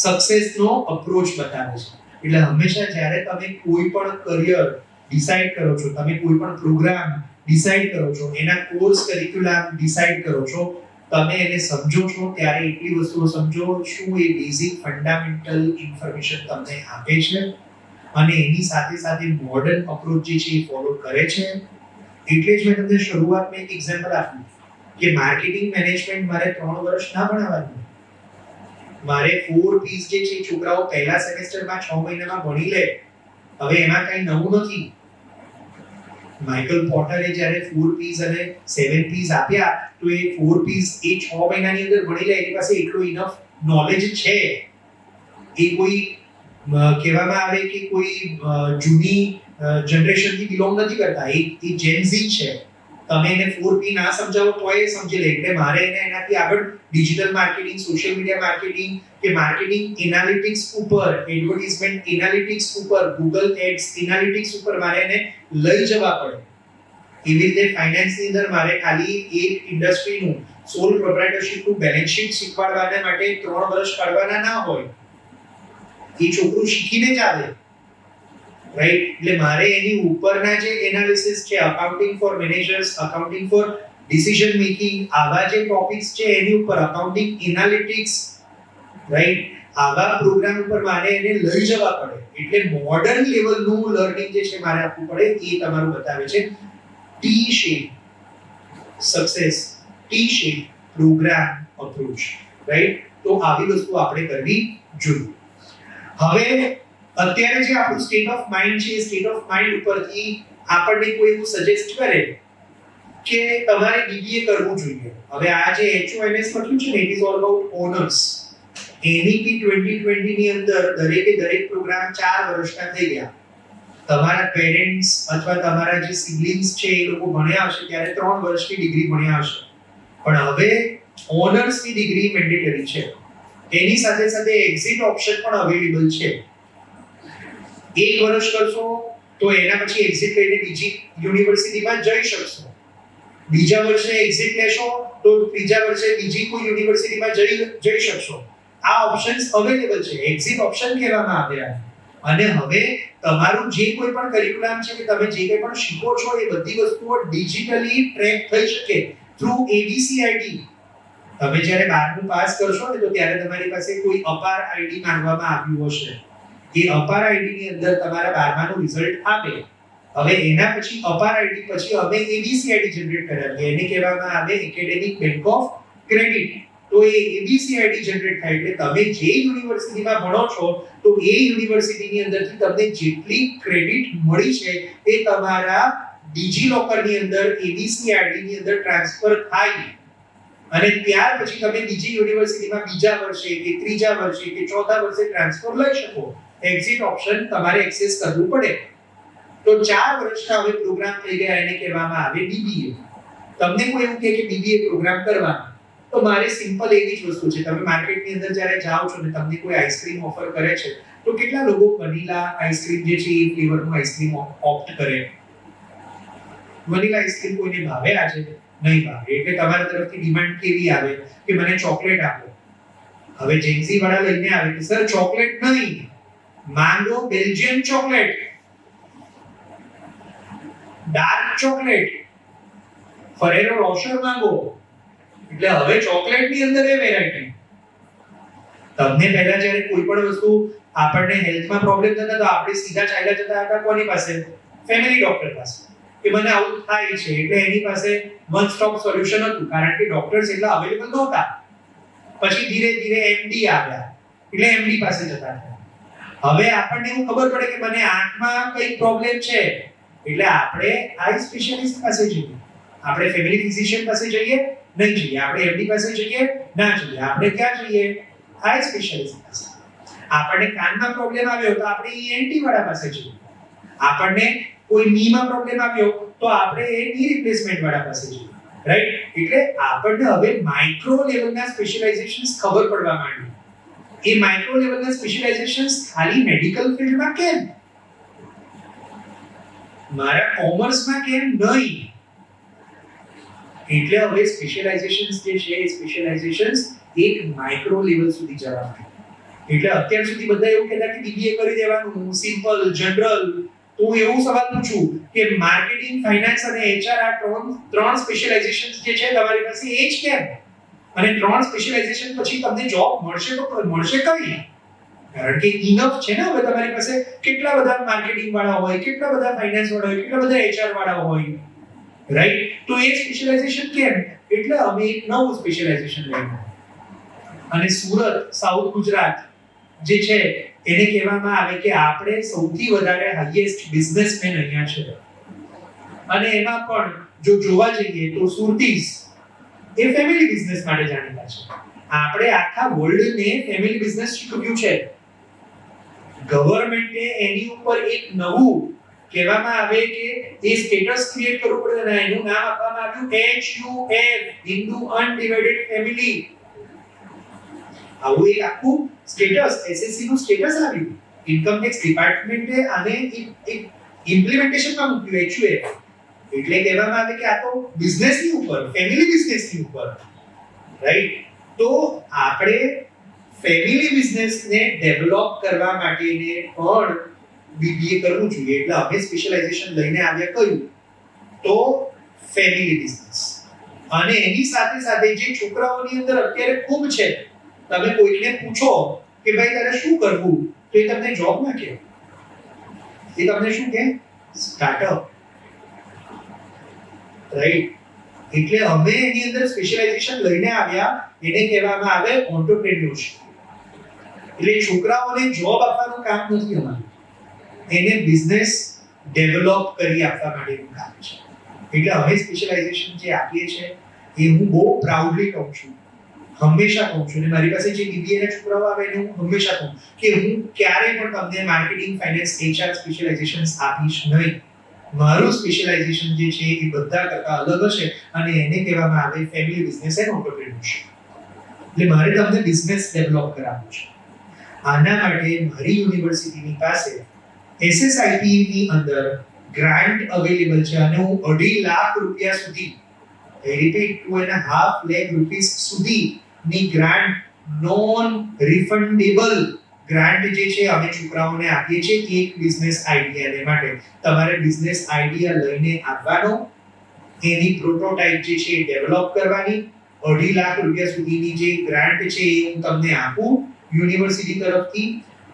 સક્સેસનો અપ્રોચ બતાવે છે. એટલે હંમેશા જ્યારે તમે કોઈ પણ કરિયર ડિસાઈડ કરો છો, તમે કોઈ પણ પ્રોગ્રામ ડિસાઈડ કરો છો, એના કોર્સ કરિક્યુલમ ડિસાઈડ કરો છો, તમે એને સમજો છો ત્યારે એટલી વસ્તુઓ સમજો શું એ બેઝિક ફંડામેન્ટલ ઇન્ફોર્મેશન તમને આપે છે અને એની સાથે સાથે મોડર્ન અપ્રોચ જે છે એ ફોલો કરે છે. એટલે જ મેં તમને શરૂઆતમાં એક એક્ઝામ્પલ આપ્યું કે માર્કેટિંગ મેનેજમેન્ટ મારે 3 વર્ષ ના ભણાવવાનું, મારે 4 P's જે છે છોકરાઓ પહેલા સેમેસ્ટરમાં 6 મહિનામાં ભણી લે. હવે એમાં કઈ નવું નથી. માઇકલ પોર્ટરે જ્યારે 4 P's અને 7 P's આપ્યા તો એ 4 P's એ 6 મહિનાની અંદર ભણી લે, એની પાસે એટલો ઇનફ નોલેજ છે. એ કોઈ કહેવામાં આવે કે કોઈ જૂની જનરેશનથી બિલોંગ નથી કરતા, એ જેન ઝી છે. તમે એને 4P ના સમજાવો તો એ સમજી લે. એટલે મારે એને એનાથી આગળ digital marketing, social media marketing કે માર્કેટિંગ એનાલિટિક્સ ઉપર, એડવર્ટાઇઝમેન્ટ એનાલિટિક્સ ઉપર, ગૂગલ એડ્સ એનાલિટિક્સ ઉપર મારે એને લઈ જવા પડે. એવી રીતે ફાઇનાન્સની અંદર મારે ખાલી એક ઇન્ડસ્ટ્રીનું સોલ પ્રોપ્રાઇટરશિપનું બેલેન્સ શીટ શીખવાડવાના માટે 3 વર્ષ કાઢવાના ના હોય. એ છોકરું શીખીને જ આવે, રાઈટ? એટલે મારે એની ઉપરના જે એનાલિસિસ છે, accounting for managers, accounting for decision making, આવા જે ટોપિક્સ છે એની ઉપર અકાઉન્ટિંગ એનાલિટિક્સ, રાઈટ, આવા પ્રોગ્રામ ઉપર મારે એને લઈ જવા પડે. એટલે મોડર્ન લેવલનું લર્નિંગ જે છે મારે આપવું પડે. એ તમારું બતાવે છે T shape success, T shape programme approach, right? તો આવી વસ્તુ આપણે કરવી જોઈએ. હવે અત્યારે જે આપણું સ્ટેટ ઓફ માઇન્ડ છે, સ્ટેટ ઓફ માઇન્ડ ઉપરથી આપણને કોઈ એવું સજેસ્ટ કરે કે તમારે બીબીએ કરવું જોઈએ. હવે આ જે HONS લખ્યું છે ને, it is all about honours. NEP 2020 ની અંદર દરેક પ્રોગ્રામ 4 વર્ષના થઈ ગયા. તમારા પેરેન્ટ્સ અથવા તમારા જે સિબ્લિંગ્સ છે એ લોકો ભણ્યા હશે ત્યારે 3 વર્ષની ડિગ્રી ભણ્યા હશે. પણ હવે ઓનર્સની ડિગ્રી મેન્ડેટરી છે. એની સાથે સાથે એક્ઝિટ ઓપ્શન પણ અવેલેબલ છે. 1 વર્ષ કરશો તો એના પછી એક્ઝિટ લઈને બીજી યુનિવર્સિટીમાં જઈ શકશો. બીજા વર્ષે એક્ઝિટ લેશો તો ત્રીજા વર્ષે બીજી કોઈ યુનિવર્સિટીમાં જઈ શકશો. આ ઓપ્શન્સ અવેલેબલ છે. એક્ઝિટ ઓપ્શન કહેવામાં આવ્યા. અને હવે તમારું જે કોઈ પણ કરિક્યુલમ છે કે તમે જે કંઈ પણ શીખો છો એ બધી વસ્તુઓ ડિજિટલી ટ્રેક થઈ શકે થ્રુ ABCID. તમે જ્યારે 12મું પાસ કરશો ને તો ત્યારે તમારી પાસે કોઈ અપાર આઈડી માંગવામાં આવ્યું હશે. એ અપાર આઈડી ની અંદર તમારા 12માનું રિઝલ્ટ આવે. હવે એના પછી અપાર આઈડી પછી અમે ABCID જનરેટ કરાવીએ. એને કહેવામાં આવે એકેડેમિક બેંક ઓફ ક્રેડિટ. તો એ ABCID જનરેટ થાય એટલે તમે જે યુનિવર્સિટીમાં ભણો છો તો એ યુનિવર્સિટીની અંદરથી તમને જેટલી ક્રેડિટ મળી છે એ તમારા ડિજિલોકર ની અંદર ABCID ની અંદર ટ્રાન્સફર થાય. અને ત્યાર પછી તમે બીજી યુનિવર્સિટીમાં બીજા વર્ષે કે ત્રીજા વર્ષે કે ચોથા વર્ષે ટ્રાન્સફર લઈ શકો. એક્ઝિટ ઓપ્શન તમારે એક્સેસ કરવું પડે. તો 4 વર્ષના હવે પ્રોગ્રામ થઈ ગયા, એને કહેવામાં આવે BBA. તમને કોઈ એવું કહે કે BBA પ્રોગ્રામ કરવાનો, તો મારે સિમ્પલ એવી જ વસ્તુ છે. તમે માર્કેટની અંદર જ્યારે જાઓ છો ને તમને કોઈ આઈસ્ક્રીમ ઓફર કરે છે તો કેટલા લોકો વનીલા આઈસ્ક્રીમ જે છે એ ફ્લેવરનું આઈસ્ક્રીમ ઓપ્ટ કરે? વનીલા આઈસ્ક્રીમ કોઈને ભાવે આજે? નહીં ભાવે. એટલે તમારા તરફથી ડિમાન્ડ કેવી આવે કે મને ચોકલેટ આપો. હવે જેન્સી વાળા લઈને આવે કે સર ચોકલેટ નહીં, માંગો Belgian chocolate, dark chocolate, Ferrero Rocher માંગો. એટલે હવે ચોકલેટની અંદર એ વેરાયટી. તમને પહેલા જ્યારે કોઈ પણ વસ્તુ આપણને હેલ્થમાં પ્રોબ્લેમ થતા તો આપણે સીધા ચાલ્યા જતા હતા કોની પાસે? ફેમિલી ડોક્ટર પાસે. કે મને આવું થાય છે. એટલે એની પાસે વન સ્ટોપ સોલ્યુશન હતું, કારણ કે ડોક્ટર્સ એટલા અવેલેબલ નહોતા. પછી ધીરે ધીરે MD આવ્યા, એટલે MD પાસે જતા હતા. હવે આપણને એવું ખબર પડે કે મને આંખમાં કઈ પ્રોબ્લેમ છે, એટલે આપણે આઈ સ્પેશિયાલિસ્ટ પાસે જઈએ. આપણે ફેમિલી ફિઝિશિયન પાસે જઈએ? નહીં જઈએ. આપણે MD પાસે જઈએ? ના જઈએ. આપણે ક્યાં જઈએ? આઈ સ્પેશિયાલિસ્ટ પાસે. આપણને કાનમાં પ્રોબ્લેમ આવ્યો તો આપણે ENT વાળા પાસે જઈએ. આપણને કોઈ નીમાં પ્રોબ્લેમ આવ્યો તો આપણે એ ની રિપ્લેસમેન્ટ વાળા પાસે જઈએ. રાઈટ? એટલે આપણને હવે માઇક્રો લેવલના સ્પેશિયલાઇઝેશન્સ ખબર પડવા માંડી. એ માઇક્રો લેવલના સ્પેશિયલાઇઝેશન્સ ખાલી મેડિકલ ફિલ્ડમાં કેમ? મારા કોમર્સમાં કેમ નહીં? એટલે હવે સ્પેશિયલાઇઝેશન્સ જે છે એ સ્પેશિયલાઇઝેશન્સ એક માઇક્રો લેવલ સુધી જવા માંડી. એટલે અત્યાર સુધી બધા એવું કહેતા કે BBA કરી દેવાનું, સિમ્પલ, જનરલ. તો હું એવું સવાલ પૂછું કે માર્કેટિંગ, ફાઇનાન્સ અને HR આ ત્રણ સ્પેશિયલાઇઝેશન્સ જે છે તમારી પાસે એ જ કેમ? અને ત્રણ સ્પેશિયલાઇઝેશન પછી તમને જોબ મળશે તો મળશે કઈ? કારણ કે ઇનફ છે ને હવે તમારી પાસે કેટલા બધા માર્કેટિંગ વાળા હોય, કેટલા બધા ફાઇનાન્સ વાળા હોય, કેટલા બધા HR વાળા હોય. રાઈટ? તો એ સ્પેશિયલાઇઝેશન કેમ? એટલે અમે એક નવું સ્પેશિયલાઇઝેશન લઈને અને સુરત, સાઉથ ગુજરાત જે છે એને કહેવામાં આવે કે આપણે સૌથી વધારે હાઈએસ્ટ બિઝનેસમેન અહીંયા છે. અને એમાં પણ જો જોવા જઈએ તો સુરતીસ એ ફેમિલી બિઝનેસ માટે જાણીતા છે. આપણે આખા વર્લ્ડને ફેમિલી બિઝનેસ શીખવ્યું છે. ગવર્નમેન્ટે એની ઉપર એક નવું કહેવામાં આવે કે એ સ્ટેટસ ક્રિએટ કરવું પડે અને એનું નામ આપવામાં આવ્યું HUF, હિન્દુ અનડિવાઇડેડ ફેમિલી. આવું એક આખું સ્ટેટસ, SSC નું સ્ટેટસ આવ્યું. ઇન્કમ ટેક્સ ડિપાર્ટમેન્ટે આને એક ઇમ્પ્લિમેન્ટેશનમાં મૂક્યું HUF. એટલે કહેવામાં આવે કે આ તો બિઝનેસની ઉપર, ફેમિલી બિઝનેસની ઉપર. રાઈટ? તો આપણે ફેમિલી બિઝનેસને ડેવલપ કરવા માટેને પણ BBA કરવું જોઈએ. એટલે અમે સ્પેશિયલાઇઝેશન લઈને આવ્યા કયું તો ફેમિલી બિઝનેસ. અને એની સાથે સાથે જે છોકરાઓની અંદર અત્યારે ખૂબ છે, તમે કોઈને પૂછો કે ભાઈ તારે શું કરવું તો એ તમને જોબ ના કહે. એ તમને શું કહે? સ્ટાર્ટઅપ. રાઈટ? એટલે અમે એની અંદર સ્પેશિયલાઇઝેશન લઈને આવ્યા, એને કહેવામાં આવે એન્ટરપ્રેન્યોરશિપ. એટલે છોકરાઓને જોબ આપવાનું કામ નથી અમારું, એને બિઝનેસ ડેવલપ કરી આપવા માટેનું કામ છે. એટલે અમે સ્પેશિયલાઇઝેશન જે આપીએ છીએ એ હું બહુ પ્રાઉડલી કહું છું, હંમેશા કહું છું. અને મારી પાસે જે BBA ના છોકરાઓ આવે એને હું હંમેશા કહું કે હું ક્યારેય પણ તમને માર્કેટિંગ, ફાઇનાન્સ, HR સ્પેશિયલાઇઝેશન્સ આપીશ નહીં. મારું સ્પેશિયલાઇઝેશન જે છે એ બધા કરતા અલગ હશે અને એને કહેવામાં આવે ફેમિલી બિઝનેસ એન્ડ એન્ટરપ્રેન્યોરશિપ. એટલે મારે તમને બિઝનેસ ડેવલપ કરાવવું છે. આના માટે મારી યુનિવર્સિટીની પાસે SSIP ની અંદર ગ્રાન્ટ અવેલેબલ છે અને હું 2.5 લાખ રૂપિયા સુધી, I repeat 2.5 lakh rupees સુધીની ગ્રાન્ટ, નોન રિફંડેબલ ગ્રાન્ટ જે છે અમે છોકરાઓને આપીએ છીએ એક બિઝનેસ આઈડિયાને માટે. તમારે બિઝનેસ આઈડિયા લઈને આવવાનો, એની પ્રોટોટાઇપ જે છે એ ડેવલપ કરવાની. 2.5 લાખ રૂપિયા સુધીની જે ગ્રાન્ટ છે એ હું તમને આપું યુનિવર્સિટી તરફથી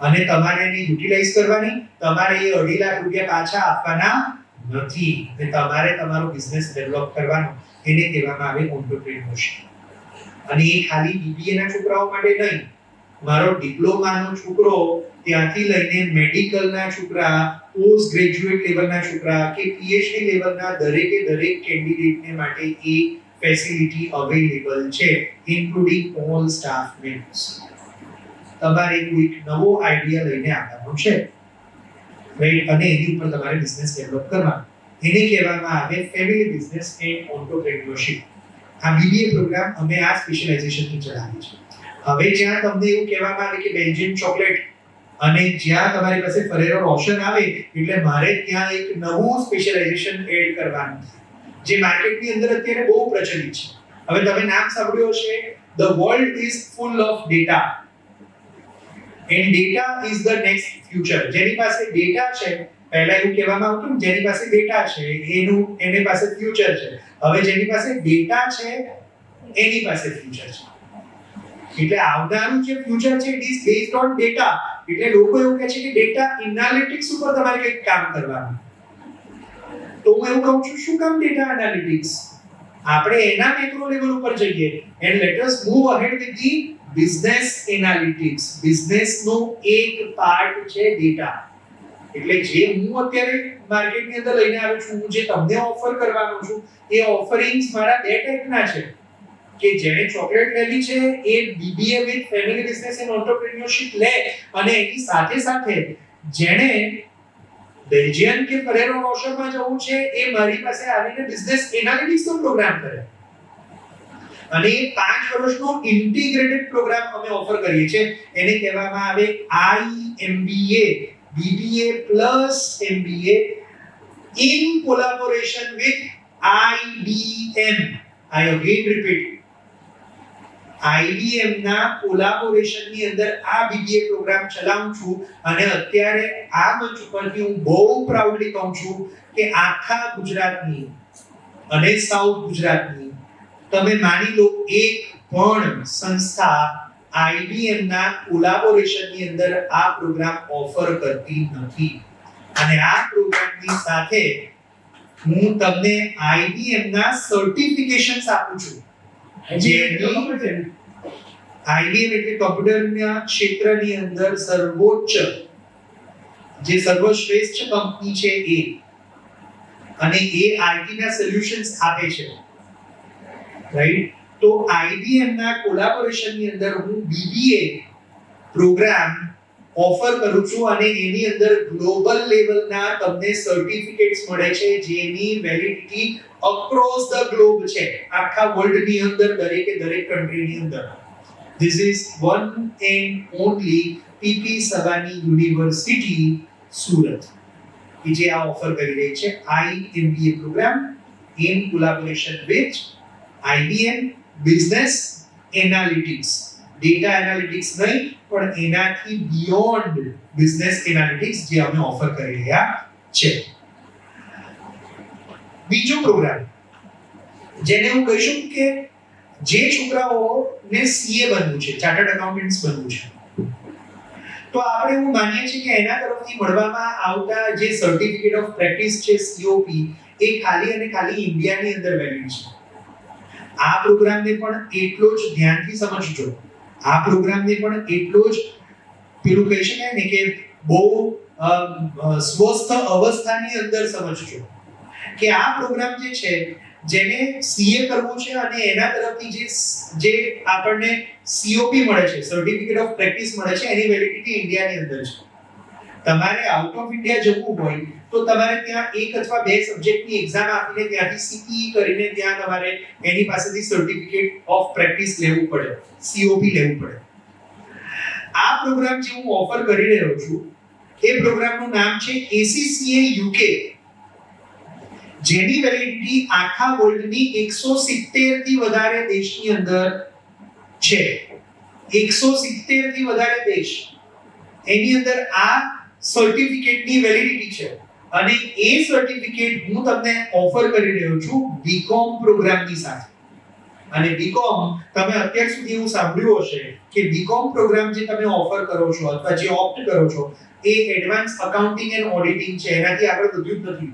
અને તમારે એને યુટિલાઇઝ કરવાની. તમારે એ 2.5 લાખ રૂપિયા પાછા આપવાના નથી. એટલે તમારે તમારો બિઝનેસ ડેવલપ કરવાનો. એને કહેવામાં આવે એન્ટરપ્રેન્યોરશિપ. અને એ ખાલી BBA ના છોકરાઓ માટે નહીં, મારો ડિપ્લોમાનો છોકરો ત્યાંથી લઈને મેડિકલના છોકરા, પોસ્ટ ગ્રેજ્યુએટ લેવલના છોકરા કે PhD લેવલના દરેકે દરેક કેન્ડિડેટને માટે એ ફેસિલિટી અવેલેબલ છે, ઇન્ક્લુડિંગ ઓલ સ્ટાફ મેમ્બર્સ. તમારે કોઈ નવો આઈડિયા લઈને આવવાનો છે, રાઈટ? અને એની ઉપર તમારે બિઝનેસ ડેવલપ કરવાનો. એને કહેવામાં આવે ફેમિલી બિઝનેસ એન્ડ એન્ટરપ્રેન્યોરશિપ. આ BBA પ્રોગ્રામ અમે આ સ્પેશિયલાઇઝેશનથી ચલાવીએ છીએ. હવે જ્યાં તમને એવું કહેવામાં આવે કે બેલ્જિયમ ચોકલેટ અને જ્યાં તમારી પાસે ફરેરો રોશન આવે એટલે મારે ત્યાં એક નવું સ્પેશિયલાઇઝેશન એડ કરવાનું જે માર્કેટની અંદર અત્યારે બહુ પ્રચલિત છે. હવે તમે નામ સાંભળ્યું હશે, the world is full of data and data is the next future. જેની પાસે ડેટા છે, પહેલા એવું કહેવામાં આવતું જેની પાસે ડેટા છે એની પાસે ફ્યુચર છે. હવે જેની પાસે ડેટા છે એની પાસે ફ્યુચર છે. એટલે આવનારું જે ફ્યુચર છે it is based on data. એટલે લોકો એવું કહે છે કે ડેટા એનાલિટિક્સ ઉપર તમારે કંઈક કામ કરવાનું. તો હું એવું કહું છું, શું કામ ડેટા એનાલિટિક્સ? આપણે એના મેક્રો લેવલ ઉપર જઈએ and let us move ahead with the business analytics. બિઝનેસનો એક પાર્ટ છે ડેટા. એટલે જે હું અત્યારે માર્કેટની અંદર લઈને આવ્યો છું, હું જે તમને ઓફર કરવાનો છું, એ ઓફરિંગ્સ મારા બે ટાઈપના છે. કે જેણે ચોકલેટ લેવી છે એ BBA with family business and entrepreneurship લે અને એની સાથે સાથે જેણે બેલ્જિયન કે ફરેરો રોશરમાં જવું છે એ મારી પાસે આવીને બિઝનેસ એનાલિટિક્સ નો પ્રોગ્રામ કરે અને 5 વર્ષનો ઇન્ટિગ્રેટેડ પ્રોગ્રામ અમે ઓફર કરીએ છીએ એને કહેવામાં આવે IMBA BBA plus MBA in collaboration with IBM. I again repeat, IBM ના કોલાબોરેશન ની અંદર આ BBA પ્રોગ્રામ ચલાવું છું અને અત્યારે આ મંચ ઉપરથી હું બહુ પ્રાઉડલી કહું છું કે આખા ગુજરાતની અને સાઉથ ગુજરાતની તમે માની લો એક પણ સંસ્થા IBM ના કોલાબોરેશન ની અંદર આ પ્રોગ્રામ ઓફર કરતી નથી અને આ પ્રોગ્રામની સાથે હું તમને IBM ના સર્ટિફિકેશન્સ આપું છું IBM એટલે કોમ્પ્યુટરના ક્ષેત્રની અંદર સર્વોચ્ચ જે સર્વશ્રેષ્ઠ કંપની છે એ અને એ IT ના સોલ્યુશન્સ આપે છે રાઈટ તો IBM ના કોલાબોરેશન ની અંદર હું BBA પ્રોગ્રામ ઓફર કરું છું અને એની અંદર ગ્લોબલ લેવલના તમને સર્ટિફિકેટ્સ મળે છે જેની વેલિડિટી અક્રોસ ધ ગ્લોબ છે આખા વર્લ્ડ ની અંદર દરેક કન્ટ્રી ની અંદર This is one and only PP Savani University Surat કે જે આ ઓફર કરી રહી છે IMBA પ્રોગ્રામ in collaboration with IBM Business Analytics data analytics નહીં પણ એનાથી બિયોન્ડ બિઝનેસ એનાલિટિક્સ જે અમે ઓફર કરી રહ્યા છે બીજો પ્રોગ્રામ જેને હું કહીશું કે જે છોકરાઓને CA બનવું છે ચાર્ટર્ડ એકાઉન્ટન્ટ્સ બનવું છે તો આપણે એવું માનીએ છીએ કે એના તરફથી મળવામાં આવતા જે સર્ટિફિકેટ ઓફ પ્રેક્ટિસ છે COP એ ખાલી અને ખાલી ઇન્ડિયાની અંદર વેલિડ છે આ પ્રોગ્રામને પણ એટલો જ ધ્યાનથી સમજજો આ પ્રોગ્રામને પણ એટલો જ પેલું કહી શકાય ને કે બહુ સ્વસ્થ અવસ્થાની અંદર સમજજો કે આ પ્રોગ્રામ જે છે જેને CA કરવું છે અને એના તરફથી જે આપણને COP મળે છે સર્ટિફિકેટ ઓફ પ્રેક્ટિસ મળે છે એની વેલિડિટી ઇન્ડિયાની અંદર છે તમારે આઉટ ઓફ ઇન્ડિયા જવું હોય તો તમારે ત્યાં એક અથવા બે સબ્જેક્ટની એક્ઝામ આપીને ત્યાંથી CPE કરીને ત્યાં તમારે એની પાસેથી સર્ટિફિકેટ ઓફ પ્રેક્ટિસ લેવું પડે COP લેવું પડે આ પ્રોગ્રામ જે હું ઓફર કરી રહ્યો છું એ પ્રોગ્રામનું નામ છે ACCA UK જેની વેલિડિટી આખા વર્લ્ડની 170 થી વધારે દેશની અંદર છે 170 થી વધારે દેશ એની અંદર આ સર્ટિફિકેટની વેલિડિટી છે અને એ સર્ટિફિકેટ હું તમને ઓફર કરી રહ્યો છું બીકોમ પ્રોગ્રામની સાથે અને બીકોમ તમે અત્યાર સુધી એવું સાંભળ્યું હશે કે બીકોમ પ્રોગ્રામ જે તમે ઓફર કરો છો અથવા જે ઓપ્ટ કરો છો એ એડવાન્સ અકાઉન્ટિંગ એન્ડ ઓડિટિંગ છે એનાથી આગળ વધ્યું જ નથી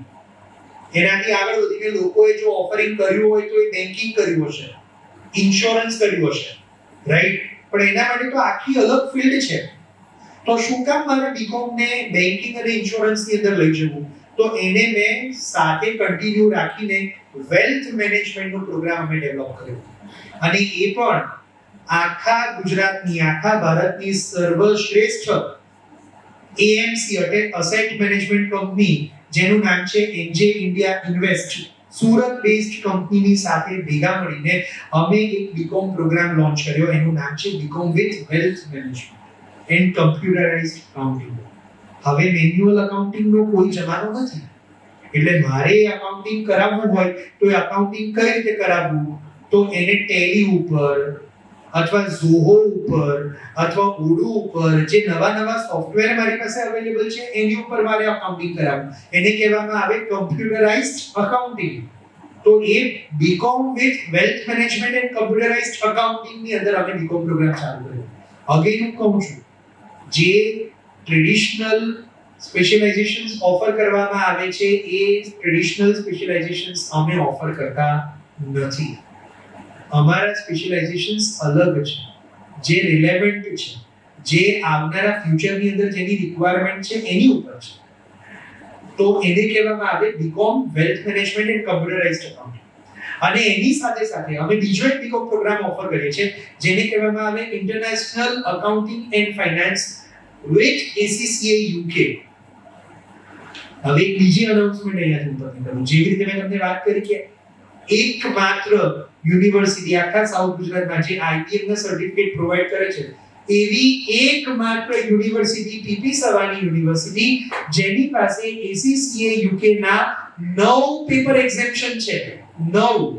એનાથી આગળ વધીને લોકોએ જો ઓફરિંગ કર્યું હોય તો એ બેન્કિંગ કર્યું હશે ઇન્સ્યોરન્સ કર્યું હશે રાઈટ પણ એના માટે તો આખી અલગ ફિલ્ડ છે તો શું કામ મારે બીકોમ ને બેન્કિંગ અને ઇન્સ્યોરન્સ ની અંદર લઈ જવું તો એને મેં સાથે કન્ટિન્યુ રાખીને વેલ્થ મેનેજમેન્ટ નો પ્રોગ્રામ અમે ડેવલપ કર્યો અને એ પણ આખા ગુજરાતની આખા ભારતની સર્વશ્રેષ્ઠ AMC અસેટ મેનેજમેન્ટ કંપની જેનું નામ છે NJ India invest Surat based કંપનીની સાથે ભેગા મળીને અમે એક બીકોમ પ્રોગ્રામ લોન્ચ કર્યો એનું નામ છે BCom with wealth management and computerised accounting હવે મેન્યુઅલ અકાઉન્ટિંગ નો કોઈ જમાનો નથી એટલે મારે અકાઉન્ટિંગ કરાવવું હોય તો એ અકાઉન્ટિંગ કઈ રીતે કરાવવું તો એને ટેલી ઉપર અથવા ઝોહો ઉપર અથવા ઓડો ઉપર જે નવા સોફ્ટવેર મારી પાસે અવેલેબલ છે એની ઉપર મારે અકાઉન્ટિંગ કરાવવું એને કહેવામાં આવે કમ્પ્યુટરાઇઝ્ડ અકાઉન્ટિંગ તો એ BCom with wealth management and computerised accounting ની અંદર અમે બીકોમ પ્રોગ્રામ ચાલુ કર્યો અગેન હું કહું છું જે ટ્રેડિશનલ સ્પેશિયલાઇઝેશન્સ ઓફર કરવામાં આવે છે એ ટ્રેડિશનલ સ્પેશિયલાઇઝેશન્સ અમે ઓફર કરતા નથી અમારા સ્પેશિયલાઇઝેશન્સ અલગ છે જે રિલેવન્ટ છે જે આવનારા ફ્યુચરની અંદર જેની રિક્વાયરમેન્ટ છે એની ઉપર છે તો એને કહેવામાં આવે BCom wealth management and computerised accounting અને એની સાથે સાથે અમે બીજો એક બીકોમ પ્રોગ્રામ ઓફર કરીએ છીએ જેને કહેવામાં આવે international accounting and finance with ACCA UK. હવે એક બીજી અનાઉન્સમેન્ટ અહીંયા હું તમને કરું. જેવી રીતે મેં તમને વાત કરી કે એકમાત્ર યુનિવર્સિટી આખા સાઉથ ગુજરાતમાં જે IBM ના સર્ટિફિકેટ પ્રોવાઇડ કરે છે એવી એકમાત્ર યુનિવર્સિટી પીપી સવાની યુનિવર્સિટી જેની પાસે ACCA UK ના 9 પેપર એક્ઝેમ્પશન છે. 9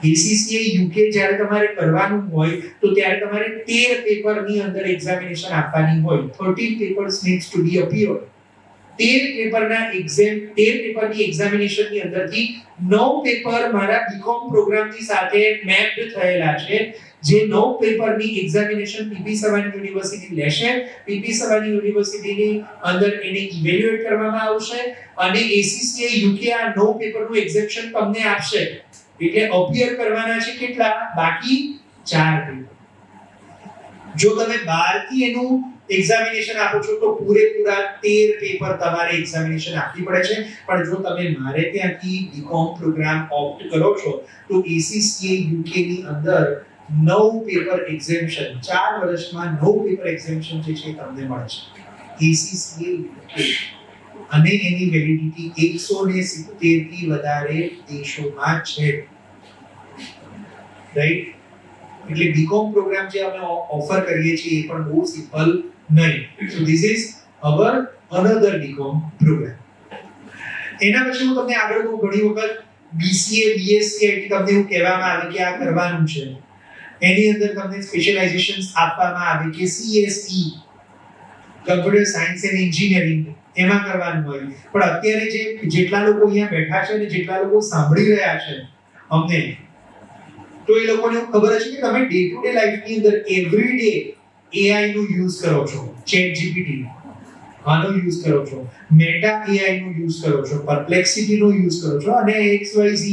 ACCA UK જ્યારે તમારે કરવાનું હોય તો ત્યારે તમારે 13 પેપરની અંદર એક્ઝામિનેશન આપવાની હોય. 13 papers needs to be appeared. 13 પેપરની એક્ઝામિનેશનની અંદરથી 9 પેપર મારા બીકોમ પ્રોગ્રામની સાથે મેપ્ડ થયેલા છે. જે 9 પેપરની એક્ઝામિનેશન પીપી સવાની યુનિવર્સિટી લેશે. પીપી સવાની યુનિવર્સિટીની અંદર એને ઇવેલ્યુએટ કરવામાં આવશે અને ACCA UK આ 9 પેપરનું એક્ઝેમ્પશન તમને આપશે. એટલે અપિયર કરવાના છે કેટલા? બાકી 4 પેપર. જો તમે 12 થી એનું એક્ઝામિનેશન આપો છો તો પૂરેપૂરા 13 પેપર તમારે એક્ઝામિનેશન આપવી પડે છે. પણ જો તમે મારે ત્યાંથી બીકોમ પ્રોગ્રામ ઓપ્ટ કરો છો તો ACCA UK ની અંદર 9 પેપર એક્ઝેમ્પશન 4 વર્ષમાં 9 પેપર એક્ઝેમ્પશન જે છે તમને મળશે. ACCA UK અને એની વેલિડિટી 170 થી વધારે દેશોમાં છે. રાઈટ? એટલે બીકોમ પ્રોગ્રામ જે અમે ઓફર કરીએ છીએ એ પણ બહુ સિમ્પલ નહીં. So this is our another BCom programme. એના પછી હું તમને આગળ કહું, ઘણી વખત BCA BSc તમને એવું કહેવામાં આવે કે આ કરવાનું છે. એની અંદર તમને સ્પેશિયલાઇઝેશન્સ આપવામાં આવે કે CSE computer science and engineering એમાં કરવાનું હોય. પણ અત્યારે જેટલા લોકો અહીંયા બેઠા છે અને જેટલા લોકો સાંભળી રહ્યા છે અમને, તો એ લોકોને ખબર છે કે તમે ડે ટુ ડે લાઈફની અંદર એવરી ડે AI નો યુઝ કરો છો. ChatGPT આનો યુઝ કરો છો, મેટા AI નો યુઝ કરો છો, પરપ્લેક્સિટી નો યુઝ કરો છો અને XYZ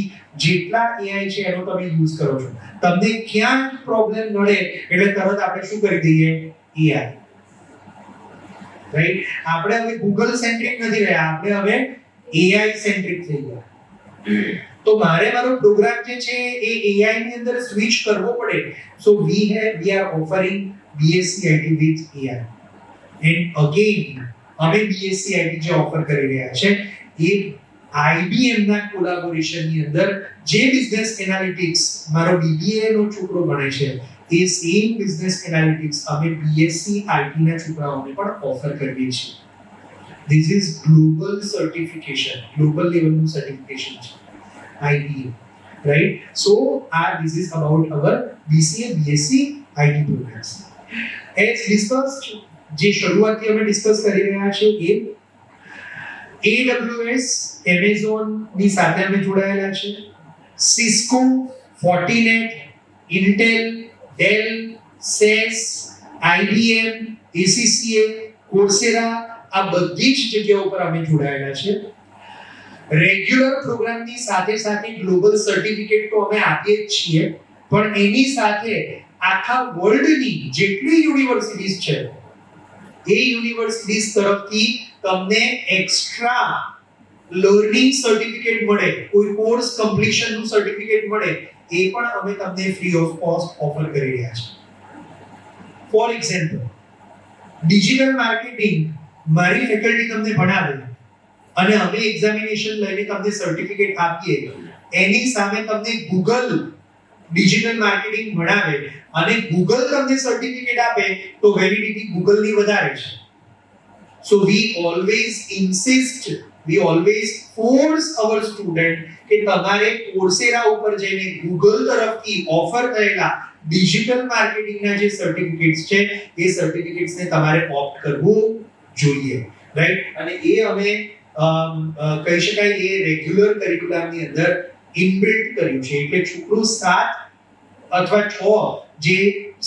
જેટલા AI છે એનો તમે યુઝ કરો છો. તમને ક્યાં પ્રોબ્લેમ નડે એટલે તરત આપણે શું કરી દઈએ? AI. રાઈટ? આપણે હવે Google સેન્ટ્રિક નથી રહ્યા, આપણે હવે AI સેન્ટ્રિક થઈ ગયા. તો મારે મારો પ્રોગ્રામ જે છે એ AI ની અંદર સ્વિચ કરવો પડે. સો we are offering BSc IT with AI. And again અમે BSc IT જે ઓફર કરી રહ્યા છે એ IBM ના કોલેબોરેશન ની અંદર જે બિઝનેસ એનાલિટિક્સ મારો BBA નો છોકરો ભણે છે એ સેમ બિઝનેસ એનાલિટિક્સ અમે BSc IT ના છોકરાઓને પણ ઓફર કરીએ છીએ. This is global certification, global level નું certification છે IBM, right? So this is about our BCA BSc IT programs. As discussed, જે શરૂઆતથી અમે ડિસ્કસ કરી રહ્યા છે એ AWS Amazon ની સાથે અમે જોડાયેલા છે. Cisco, Fortinet, Intel, Dell, SAP, IBM, ACCA, Coursera આ બધી જ જગ્યાઓ પર અમે જોડાયેલા છે. રેગ્યુલર પ્રોગ્રામની સાથે સાથે ગ્લોબલ સર્ટિફિકેટ તો અમે આપીએ જ છીએ, પણ એની સાથે આખા વર્લ્ડની જેટલી યુનિવર્સિટીઝ છે એ યુનિવર્સિટીઝ તરફથી તમને એક્સ્ટ્રા લર્નિંગ સર્ટિફિકેટ મળે, કોઈ કોર્સ કમ્પ્લીશનનું સર્ટિફિકેટ મળે, એ પણ અમે તમને ફ્રી ઓફ કોસ્ટ ઓફર કરી રહ્યા છીએ. ફોર એક્ઝામ્પલ, ડિજિટલ માર્કેટિંગ મારી ફેકલ્ટી તમને ભણાવે અને અમે એક્ઝામિનેશન લઈને તમને સર્ટિફિકેટ આપીએ, એની સામે તમને ગૂગલ ડિજિટલ માર્કેટિંગ ભણાવે અને ગૂગલ તમને સર્ટિફિકેટ આપે તો વેલિડિટી ગૂગલની વધારે છે. સો we always force our student કે તમારે Coursera ઉપર જઈને ગૂગલ તરફથી ઓફર થયેલા ડિજિટલ માર્કેટિંગના જે સર્ટિફિકેટ્સ છે એ સર્ટિફિકેટ્સને તમારે ઓપ્ટ કરવું જોઈએ, રાઈટ? અને એ અમે કહી શકાય એ રેગ્યુલર કરિક્યુલમની અંદર ઇનબિલ્ટ કર્યું છે. એટલે છોકરો 7 અથવા 6 જે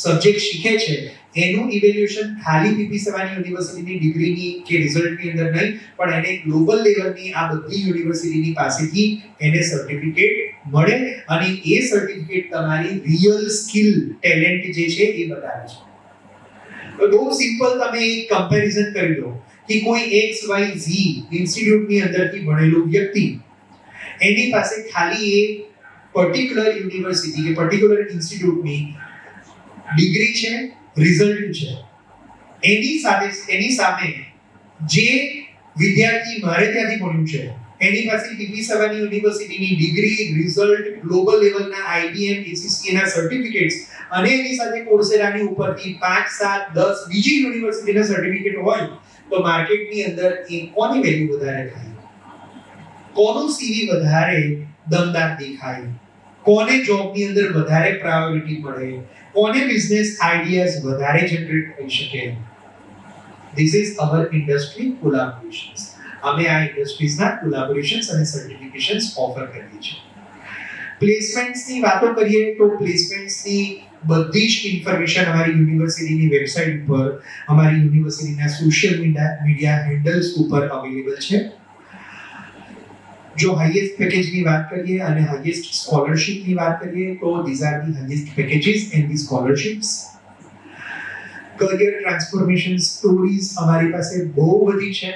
સબ્જેક્ટ શીખે છે એનું ઇવેલ્યુએશન ખાલી પીપી સવાની યુનિવર્સિટીની ડિગ્રીની કે રિઝલ્ટની અંદર નહીં, પણ એને ગ્લોબલ લેવલની આ બધી યુનિવર્સિટીની પાસેથી એને સર્ટિફિકેટ મળે અને એ સર્ટિફિકેટ તમારી રિયલ સ્કિલ ટેલેન્ટ જે છે એ બતાવે છે. તો બહુ સિમ્પલ તમે એક કમ્પેરિઝન કરી લો કે કોઈ XYZ ઇન્સ્ટિટ્યૂટની અંદરથી ભણેલો વ્યક્તિ એની પાસે ખાલી એ પર્ટિક્યુલર યુનિવર્સિટી કે પર્ટિક્યુલર ઇન્સ્ટિટ્યૂટની ડિગ્રી છે, રિઝલ્ટ છે. એની સામે જે વિદ્યાર્થી મારે ત્યાંથી ભણ્યું છે એની પાસે પીપી સવાની યુનિવર્સિટીની ડિગ્રી, રિઝલ્ટ, ગ્લોબલ લેવલના આઈબીએમ, એસીસી ના સર્ટિફિકેટ્સ અને એની સાથે કોર્સેરાની ઉપરથી 5, 7, 10 બીજી યુનિવર્સિટીના સર્ટિફિકેટ હોય તો માર્કેટની અંદર એ કોની વેલ્યુ વધારે થાય, કોનું સીવી વધારે દમદાર દેખાય, કોને જોબની અંદર વધારે પ્રાયોરિટી મળે, કોને બિઝનેસ આઈડિયાઝ વધારે જનરેટ થઈ શકે. This is our industry collaborations. અમે આ ઇન્ડસ્ટ્રીઝના કોલેબોરેશન્સ અને સર્ટિફિકેશન્સ ઓફર કરીએ છીએ. પ્લેસમેન્ટ્સની વાતો કરીએ તો પ્લેસમેન્ટ્સની બધી જ ઇન્ફોર્મેશન અમારી યુનિવર્સિટીની વેબસાઇટ ઉપર, અમારી યુનિવર્સિટીના સોશિયલ મીડિયા હેન્ડલ્સ ઉપર અવેલેબલ છે. જો હાઈએસ્ટ પેકેજની વાત કરીએ અને હાઈએસ્ટ સ્કોલરશિપની વાત કરીએ તો these are the highest packages and the scholarships. Career transformation stories અમારી પાસે બહુ બધી છે.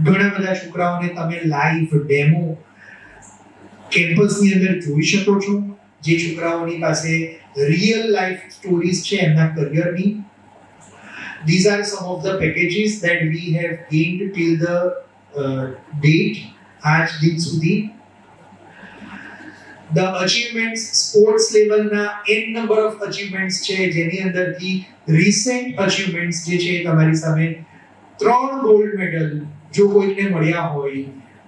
ઘણા બધા છોકરાઓને તમે લાઈવ ડેમો કેમ્પસની અંદર જોઈ શકો છો, જે છોકરાઓની પાસે રિયલ લાઈફ સ્ટોરીઝ છે એમના કરિયરની. These are some of the packages that we have gained till the date આજ દિન સુધી. The achievements sports level ના n number of achievements છે, જેની અંદરથી recent achievements જે છે તમારી સામે 3 ગોલ્ડ મેડલ જો કોઈને મળ્યા હોય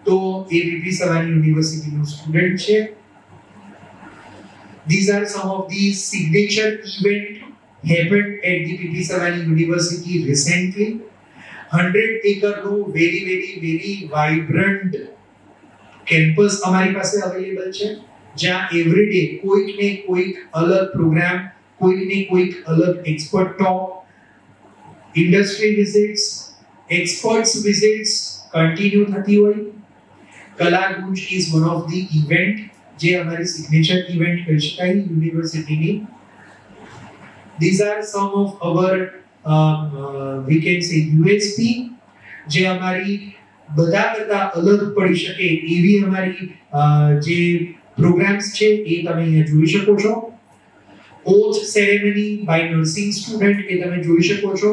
તો એ પીપી સવાની યુનિવર્સિટીનો સ્ટુડન્ટ છે. These are some of the signature event happened at the PP Savani University recently. 100 acre નું very vibrant campus અમારી પાસે અવેલેબલ છે, જ્યાં એવરી ડે કોઈક ને કોઈક અલગ પ્રોગ્રામ, કોઈક ને કોઈક અલગ expert talk, industry visits, experts visits continue થતી હોય. Kalagunj is one of the event જે અમારી સિગ્નેચર ઇવેન્ટ કહી શકાય યુનિવર્સિટીની. These are some of our we can say USP જે અમારી બધા કરતા અલગ પડી શકે એવી અમારી જે પ્રોગ્રામ્સ છે એ તમે અહીંયા જોઈ શકો છો. Oath ceremony by nursing student એ તમે જોઈ શકો છો.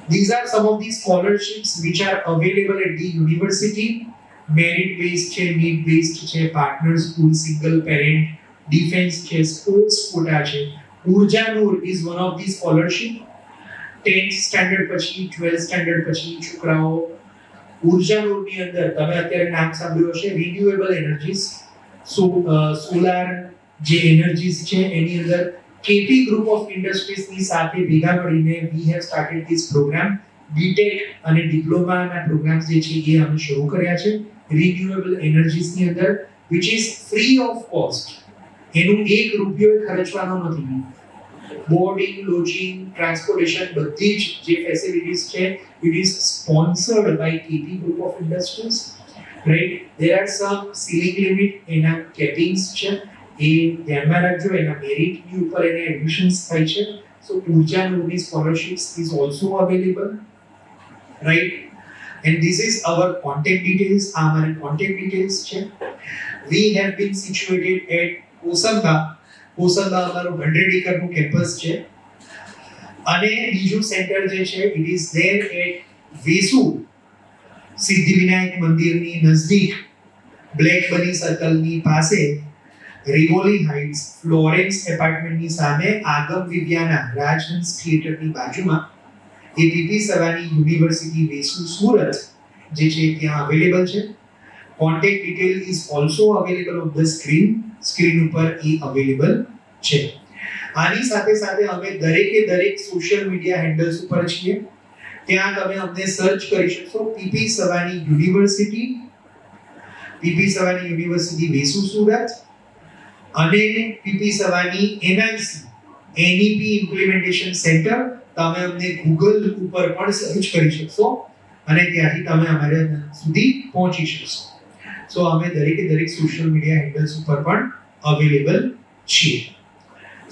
These are some of the scholarships which are available at the university. Merit based છે, need based છે, partner school, single parent, defense છે, sports quota છે. Urja Noor is one of these scholarship. 10th standard પછી 12th standard પછી છોકરાઓ ઉર્જા નોરની અંદર તમે અત્યારે નામ સાંભળ્યું હશે રિન્યુએબલ એનર્જીસ, સોલાર જે એનર્જીસ છે એની અંદર કેપી ગ્રુપ ઓફ ઇન્ડસ્ટ્રીઝની સાથે ભેગા મળીને we have started this programme. BTech અને ડિપ્લોમાના પ્રોગ્રામ્સ જે છે એ અમે શરૂ કર્યા છે રિન્યુએબલ એનર્જીસની અંદર, which is free of cost. એનું એક રૂપિયો ખર્ચવાનો નથી. બોર્ડિંગ, લોજિંગ, ટ્રાન્સપોર્ટેશન બધી જ જે ફેસિલિટીઝ છે it is sponsored by KP group of industries, right? There are some ceiling limit એના કેપિંગ્સ છે એ ધ્યાનમાં રાખજો. એના મેરિટની ઉપર એને એડમિશન્સ થાય છે. So ઉર્જા નોરની scholarships is also available, right? And this is our contact details. આ અમારી contact details છે. We have been situated at Kosamba અમારું 100 acre નું કેમ્પસ છે. અને બીજું સેન્ટર જે છે it is there at Vesu Siddhivinayak મંદિરની નજદીક બ્લેક બની સર્કલની પાસે રિવોલી હાઇટ્સ ફ્લોરેન્સ એપાર્ટમેન્ટની સામે આગમ વિદ્યાના રાજહંસ થિયેટરની બાજુમાં એ પીપી સવાની યુનિવર્સિટી વેસુ સુરત જે છે ત્યાં અવેલેબલ છે. Contact detail is also available on the screen ઉપર એ અવેલેબલ છે. આની સાથે અમે દરેક સોશિયલ મીડિયા હેન્ડલ્સ ઉપર છીએ. ત્યાં તમે અમને સર્ચ કરી શકશો પીપી સવાની યુનિવર્સિટી વેસુ સુરત અને PP Sawani NEP implementation centre. તમે અમને ગૂગલ ઉપર પણ સર્ચ કરી શકશો અને ત્યાંથી તમે અમારા સુધી પહોંચી શકશો. સો અમે દરેક સોશિયલ મીડિયા હેન્ડલ્સ ઉપર પણ અવેલેબલ છીએ.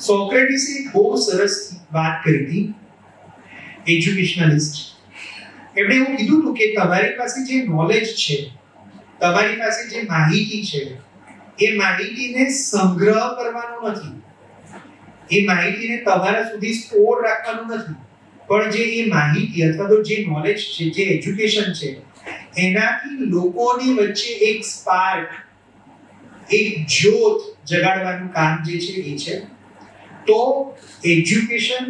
સોક્રેટિસે બહુ સરસ વાત કરી હતી એજ્યુકેશનલિસ્ટ. એમણે એવું કીધું હતું કે તમારી પાસે જે નોલેજ છે, તમારી પાસે જે માહિતી છે એ માહિતીને સંગ્રહ કરવાનો નથી, એ માહિતીને તમારા સુધી સ્ટોર રાખવાનું નથી, પણ જે એ માહિતી અથવા તો જે નોલેજ છે, જે એજ્યુકેશન છે, એનાથી લોકોની વચ્ચે એક સ્પાર્ક, એક જ્યોત જગાડવાનું કામ જે છે એ છે. તો education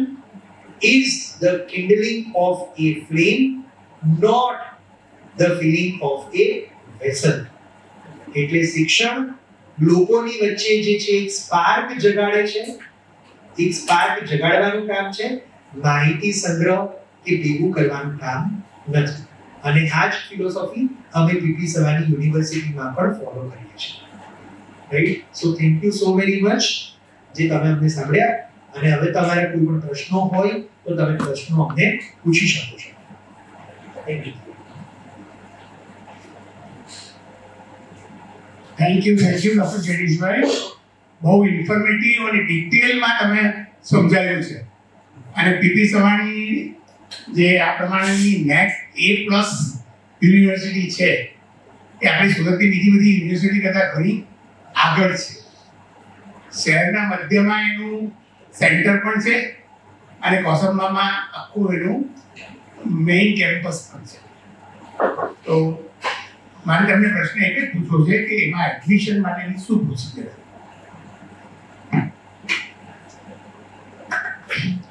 is the kindling of a flame, not the filling of a vessel. એટલે શિક્ષણ લોકોની વચ્ચે જે છે એક સ્પાર્ક જગાડે છે, એક સ્પાર્ક જગાડવાનું કામ છે, માહિતી સંગ્રહ કે ભેગું કરવાનું કામ નથી. અને આ જ ફિલોસોફી અમે પીપી સવાની યુનિવર્સિટીમાં પણ ફોલો કરીએ છીએ. Right? So thank you so very much જે તમે અમને સાંભળ્યા. અને હવે તમારે કોઈ પણ પ્રશ્નો હોય તો તમે પ્રશ્નો અમને પૂછી શકો છો. Thank you. Thank you doctor Jayeshbhai. બહુ ઇન્ફોર્મેટિવ અને ડિટેલમાં તમે સમજાવ્યું છે. અને પીપી સવાણી જે આ પ્રમાણેની નેક્સ્ટ A+ યુનિવર્સિટી છે એ આપણી સુરતની બીજી બધી યુનિવર્સિટી કરતાં ઘણી આગળ છે. શહેરના મધ્યમાં એનું સેન્ટર પણ છે અને કોસંબામાં આખું એનું મેઇન કેમ્પસ પણ છે. તો મારે તમને પ્રશ્ન એક જ પૂછવો છે કે એમાં એડમિશન માટેની શું પ્રોસિજર?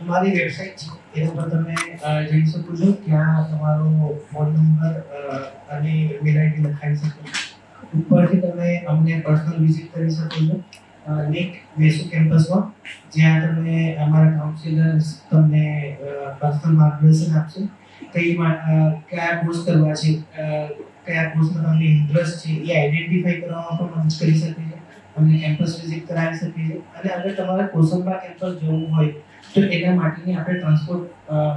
અમારી વેબસાઇટ છે એના પર તમે જઈ શકો છો. ત્યાં તમારો ફોન નંબર અને ઈમેલ આઈડી લખાવી શકો છો. ઉપરથી તમે અમને પર્સનલ વિઝિટ કરી શકો છો લિંક વેસુ કેમ્પસમાં, જ્યાં તમે અમારા કાઉન્સિલર્સ તમને પર્સનલ માર્ગદર્શન આપશે. કયા કોર્સ કરવા છે, કયા કોર્સમાં તમને ઇન્ટરેસ્ટ છે એ આઈડેન્ટિફાઈ કરવામાં પણ મદદ કરી શકે છે, અમને કેમ્પસ વિઝિટ કરાવી શકે છે. અને અગર તમારે કોસંબા કેમ્પસ જવું હોય તો એના માટેની આપણે ટ્રાન્સપોર્ટ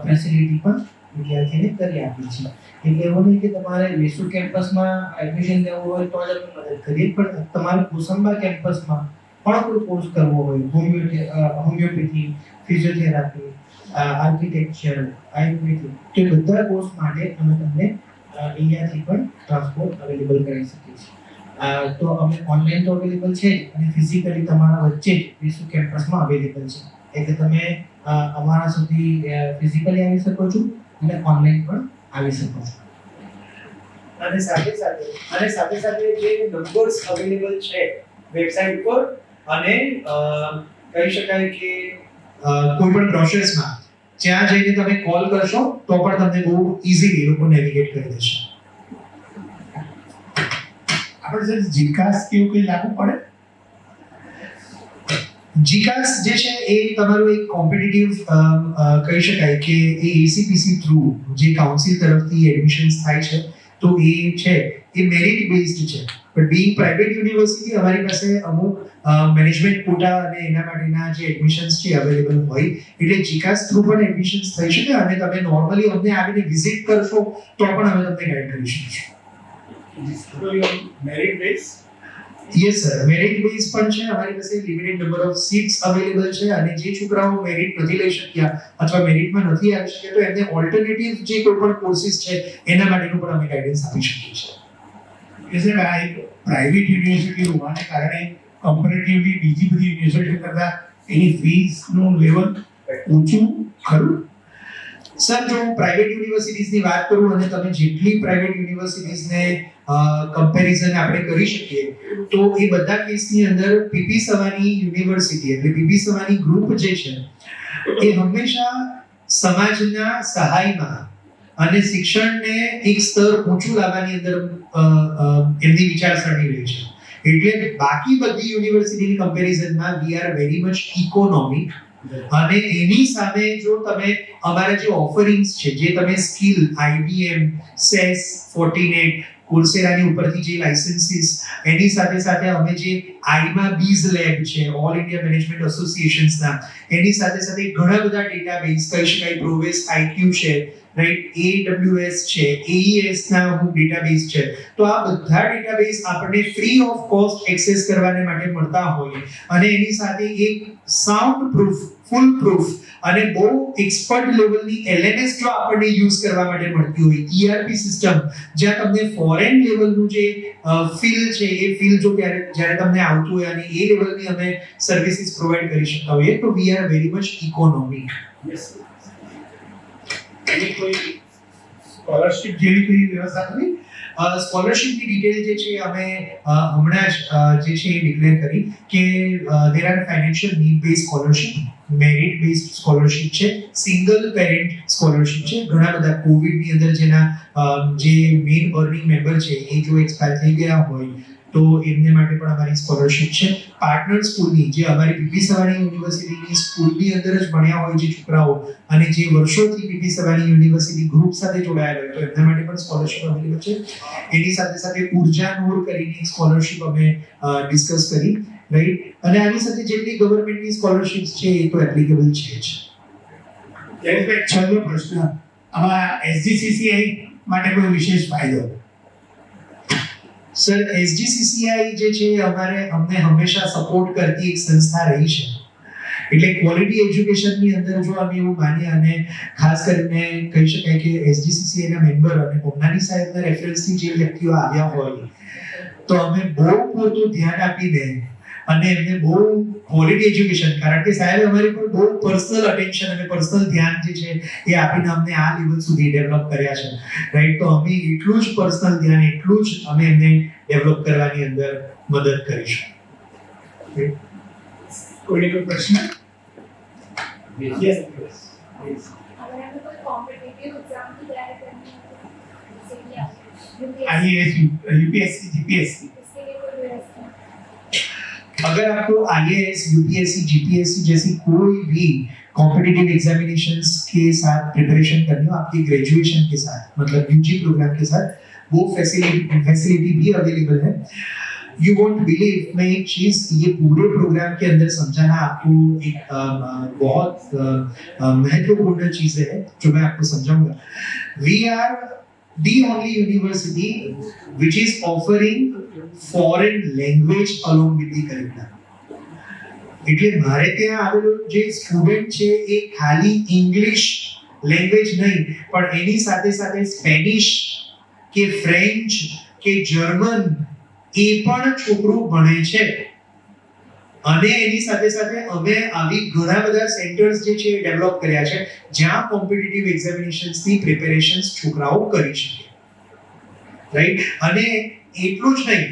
ફેસિલિટી પણ વિદ્યાર્થીને કરી આપીએ છીએ. એટલે એવું નહીં કે તમારે વેસુ કેમ્પસમાં એડમિશન લેવું હોય તો જ અમે મદદ કરીએ, પણ તમારે કોસંબા કેમ્પસમાં પણ કોઈ કોર્સ કરવો હોય, હોમિયોપેથી, ફિઝિયોથેરાપી, આર્કિટેક્ચર, આયુર્વેદિક, તો એ બધા કોર્સ માટે અમે તમને અહીંયાથી પણ ટ્રાન્સપોર્ટ અવેલેબલ કરી શકીએ છીએ. તો અમે ઓનલાઈન તો અવેલેબલ છે અને ફિઝિકલી તમારા વચ્ચે જ વેસુ કેમ્પસમાં અવેલેબલ છે. એટલે તમે અમારા સુધી ફિઝિકલી આવી શકો છો અને ઓનલાઈન પણ આવી શકો છો. અને સાથે સાથે જે નંબર્સ અવેલેબલ છે વેબસાઇટ પર, અને કહી શકાય કે કોઈ પણ પ્રોસેસમાં જ્યાં જઈને તમે કોલ કરશો તો પણ તમને બહુ ઇઝીલી લોકો નેવિગેટ કરી દેશે. આપણે સર જીકાસ કેવું કંઈ લાગુ પડે? જીકાસ જે છે એ તમારું એક કોમ્પિટિટિવ કહી શકાય કે એ એસીપીસી થ્રુ જે કાઉન્સિલ તરફથી એડમિશન્સ થાય છે, તો એ છે એ મેરિટ બેઝડ છે. બટ બીઇંગ પ્રાઇવેટ યુનિવર્સિટી અમારી પાસે અમુક મેનેજમેન્ટ કોટા અને એના માટેના જે એડમિશન્સ છે અવેલેબલ હોય, એટલે જીકાસ થ્રુ પણ એડમિશન્સ થઈ શકે. અને તમે નોર્મલી અમને આવીને વિઝિટ કરશો તો પણ અમે તમને ગાઈડ કરી શકીશું. Merit base? Yes sir, merit base પણ છે. અમારી પાસે limited number of seats available છે, અને જે છોકરાઓ મેરિટ નથી લઈ શક્યા અથવા મેરિટમાં નથી આવી શક્યા તો એમને ઓલ્ટરનેટિવ જે કોઈ પણ કોર્સિસ છે એના માટેનું પણ અમે ગાઈડન્સ આપી શકીએ છીએ. કે સર આ એક પ્રાઇવેટ યુનિવર્સિટી હોવાને કારણે કમ્પેરેટિવલી બીજી બધી યુનિવર્સિટી કરતાં એની ફીસનું લેવલ ઊંચું ખરું? સર, જો હું પ્રાઇવેટ યુનિવર્સિટીઝની વાત કરું અને તમે જેટલી પ્રાઇવેટ યુનિવર્સિટીઝને કમ્પેરિઝન આપણે કરી શકીએ તો એ બધા કેસની અંદર પીપી સવાની યુનિવર્સિટી એટલે પીપી સવાની ગ્રુપ જે છે એ હંમેશા સમાજના સહાયમાં અને શિક્ષણને એક સ્તર ઊંચું લાવવાની અંદર એમની વિચારસરણી રહી છે. એટલે બાકી બધી યુનિવર્સિટીની કમ્પેરિઝનમાં we are very much economic. અને એની સામે જો તમે અમારા જે ઓફરિંગ્સ છે, જે તમે સ્કિલ, IBM, SES, Fortinet, કોર્સેરાની ઉપરથી જે લાઇસન્સીસ, એની સાથે સાથે અમે જે આઈમા બીઝ લેબ છે ઓલ ઇન્ડિયા મેનેજમેન્ટ એસોસિએશન્સના, એની સાથે સાથે ઘણા બધા ડેટાબેઝ કહી શકાય, પ્રોવેસ IQ છે, રાઈટ, AWS છે, AES ના અમુક ડેટાબેઝ છે, તો આ બધા ડેટાબેઝ આપણને ફ્રી ઓફ કોસ્ટ એક્સેસ કરવાને માટે મળતા હોય અને એની સાથે એક સાઉન્ડ પ્રૂફ, ફૂલ પ્રૂફ અને બહુ એક્સપર્ટ લેવલની LMS જો આપણને યુઝ કરવા માટે મળતી હોય, ERP સિસ્ટમ જ્યાં તમને ફોરેન લેવલનું જે ફીલ છે એ ફીલ જો જ્યારે તમને આવતું હોય અને એ લેવલની અમે સર્વિસીસ પ્રોવાઈડ કરી શકતા હોઈએ, તો we are very much economic. એની કોઈ સ્કોલરશિપ જેવી કોઈ વ્યવસ્થા કરી? સ્કોલરશિપની ડિટેલ જે છે અમે હમણાં જ જે છે એ ડિક્લેર કરી કે there are financial need base scholarship, merit based scholarship છે, સિંગલ પેરેન્ટ સ્કોલરશિપ છે. ઘણા બધા કોવિડની અંદર જેના જે મેઇન અર્નિંગ મેમ્બર છે એ જો એક્સપાયર થઈ ગયા હોય તો એમને માટે પણ અમારી સ્કોલરશિપ છે. પાર્ટનર સ્કૂલની જે અમારી પીપી સવાણી યુનિવર્સિટીની સ્કૂલની અંદર જ ભણ્યા હોય જે છોકરાઓ અને જે વર્ષોથી પીપી સવાણી યુનિવર્સિટી ગ્રુપ સાથે જોડાયેલા હોય તો એમના માટે પણ સ્કોલરશિપ અવેલેબલ છે. એની સાથે સાથે ઉર્જા નોર કરીને એક સ્કોલરશિપ અમે ડિસ્કસ કરી, રાઈટ, અને આની સાથે જેટલી ગવર્મેન્ટની સ્કોલરશિપ્સ છે એ તો એપ્લિકેબલ છે જ. જયેશભાઈ, છેલ્લો પ્રશ્ન, આમાં SGCCI માટે કોઈ વિશેષ ફાયદો? સર, SGCCI જે છે અમને હંમેશા સપોર્ટ કરતી એક સંસ્થા રહી છે. એટલે ક્વોલિટી એજ્યુકેશનની અંદર જો અમે એવું માનીએ અને ખાસ કરીને કહી શકાય કે SGCCI ના મેમ્બર અને પોમનાની સાહેબના રેફરન્સથી જે વ્યક્તિઓ આવ્યા હોય તો અમે બહુ પૂરતું ધ્યાન આપીને અને એમને બહુ ક્વોલિટી એજ્યુકેશન, કારણ કે સાહેબ અમારી પર બહુ પર્સનલ અટેન્શન અને પર્સનલ ધ્યાન જે છે એ આપીને અમને આ લેવલ સુધી ડેવલપ કર્યા છે, રાઈટ. તો અમે એટલું જ પર્સનલ ધ્યાન, એટલું જ અમે એમને ડેવલપ કરવાની અંદર મદદ કરીશું. કોઈને કોઈ પ્રશ્ન? યસ, अगर हमें कोई कॉम्पिटिटिव एग्जाम की तैयारी करनी है तो जैसे कि IAS, UPSC, GPSC, इसके लिए कोई व्यवस्था? अगर आपको IAS, UPSC, GPSC जैसी कोई भी कॉम्पिटिटिव एग्जामिनेशंस के साथ प्रिपरेशन करनी हो आपकी ग्रेजुएशन के साथ, मतलब UG प्रोग्राम के साथ, वो फैसिलिटी भी अवेलेबल है. यू वोंट बिलीव, मैं एक चीज ये पूरे प्रोग्राम के अंदर समझाना आपको एक बहुत महत्वपूर्ण चीज है जो मैं आपको समझाऊंगा. We are the only university which is offering foreign language along with the curriculum. એટલે મારે ત્યાં આવેલો જે સ્ટુડન્ટ છે એ ખાલી ઇંગ્લિશ લેંગ્વેજ નહીં પણ એની સાથે સાથે સ્પેનિશ કે ફ્રેન્ચ કે જર્મન એ પણ છોકરું ભણે છે. અને એની સાથે સાથે અમે આવી ઘણા બધા સેન્ટર્સ જે છે ડેવલપ કર્યા છે જ્યાં કોમ્પિટિટિવ એક્ઝામિનેશન્સની પ્રિપેરેશન્સ છોકરાઓ કરી શકે, રાઈટ. અને એટલું જ નહીં,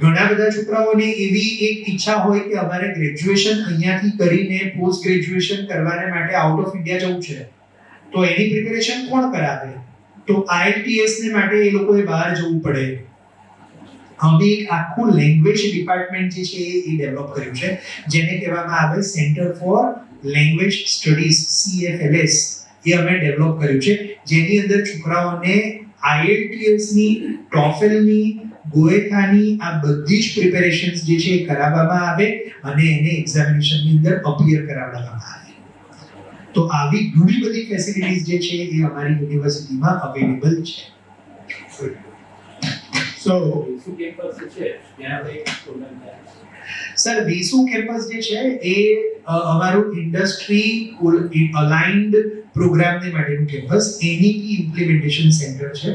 ઘણા બધા છોકરાઓને એવી એક ઈચ્છા હોય કે અમારે ગ્રેજ્યુએશન અહીંયાથી કરીને પોસ્ટ ગ્રેજ્યુએશન કરવાને માટે આઉટ ઓફ ઇન્ડિયા જવું છે, તો એની પ્રિપેરેશન કોણ કરાવે? તો IELTS ને માટે એ લોકોએ બહાર જવું પડે. અમે એક આખું લેંગ્વેજ ડિપાર્ટમેન્ટ જે છે એ ડેવલપ કર્યું છે જેને કહેવામાં આવે centre for language studies, CFLS. એ અમે ડેવલપ કર્યું છે જેની અંદર છોકરાઓને IELTS ની, TOEFL ની, ગોએથાની આ બધી જ પ્રિપેરેશન્સ જે છે એ કરાવવામાં આવે અને એને એક્ઝામિનેશનની અંદર અપિયર કરાવવામાં આવે. તો આવી ઘણી બધી ફેસિલિટીઝ જે છે એ અમારી યુનિવર્સિટીમાં અવેલેબલ છે. સો સર, વેસુ કેમ્પસ જે છે એ અમારું ઇન્ડસ્ટ્રી અલાઇન્ડ પ્રોગ્રામને માટેનું કેમ્પસ, NEP ઇમ્પ્લિમેન્ટેશન સેન્ટર છે.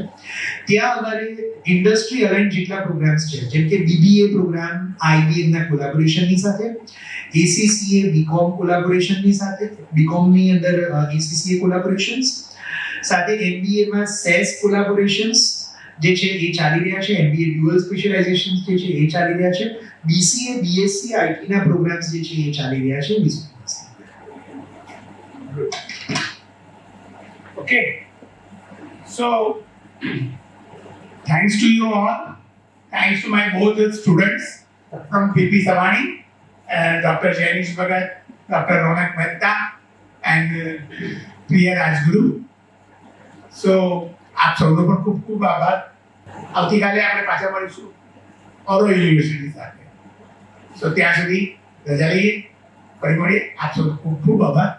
ત્યાં અમારે ઇન્ડસ્ટ્રી અલાઇન્ડ જેટલા પ્રોગ્રામ્સ છે જેમ કે BBA પ્રોગ્રામ IBM ના કોલેબોરેશનની સાથે, ACCA BCom કોલેબોરેશનની સાથે, BCom ની અંદર ACCA કોલેબોરેશન્સ સાથે, MBA માં SES કોલેબોરેશન્સ જે છે એ ચાલી રહ્યા છે, MBA ડ્યુઅલ સ્પેશિયલાઇઝેશન જે છે એ ચાલી રહ્યા છે, BCA BSc IT ના પ્રોગ્રામ્સ જે છે એ ચાલી રહ્યા છે. okay, so thanks to you all, thanks to my both students from PP Savani, Dr. Janish Bhagat, Dr. Ronak Mehta and Priya Rajguru. So આપ સૌનો પણ ખૂબ ખૂબ આભાર. આવતીકાલે આપણે પાછા મળીશું ઓરો યુનિવર્સિટી સાથે. સો ત્યાં સુધી રજા લઈએ, ફરી મળીએ. આપ સૌનો ખૂબ ખૂબ આભાર.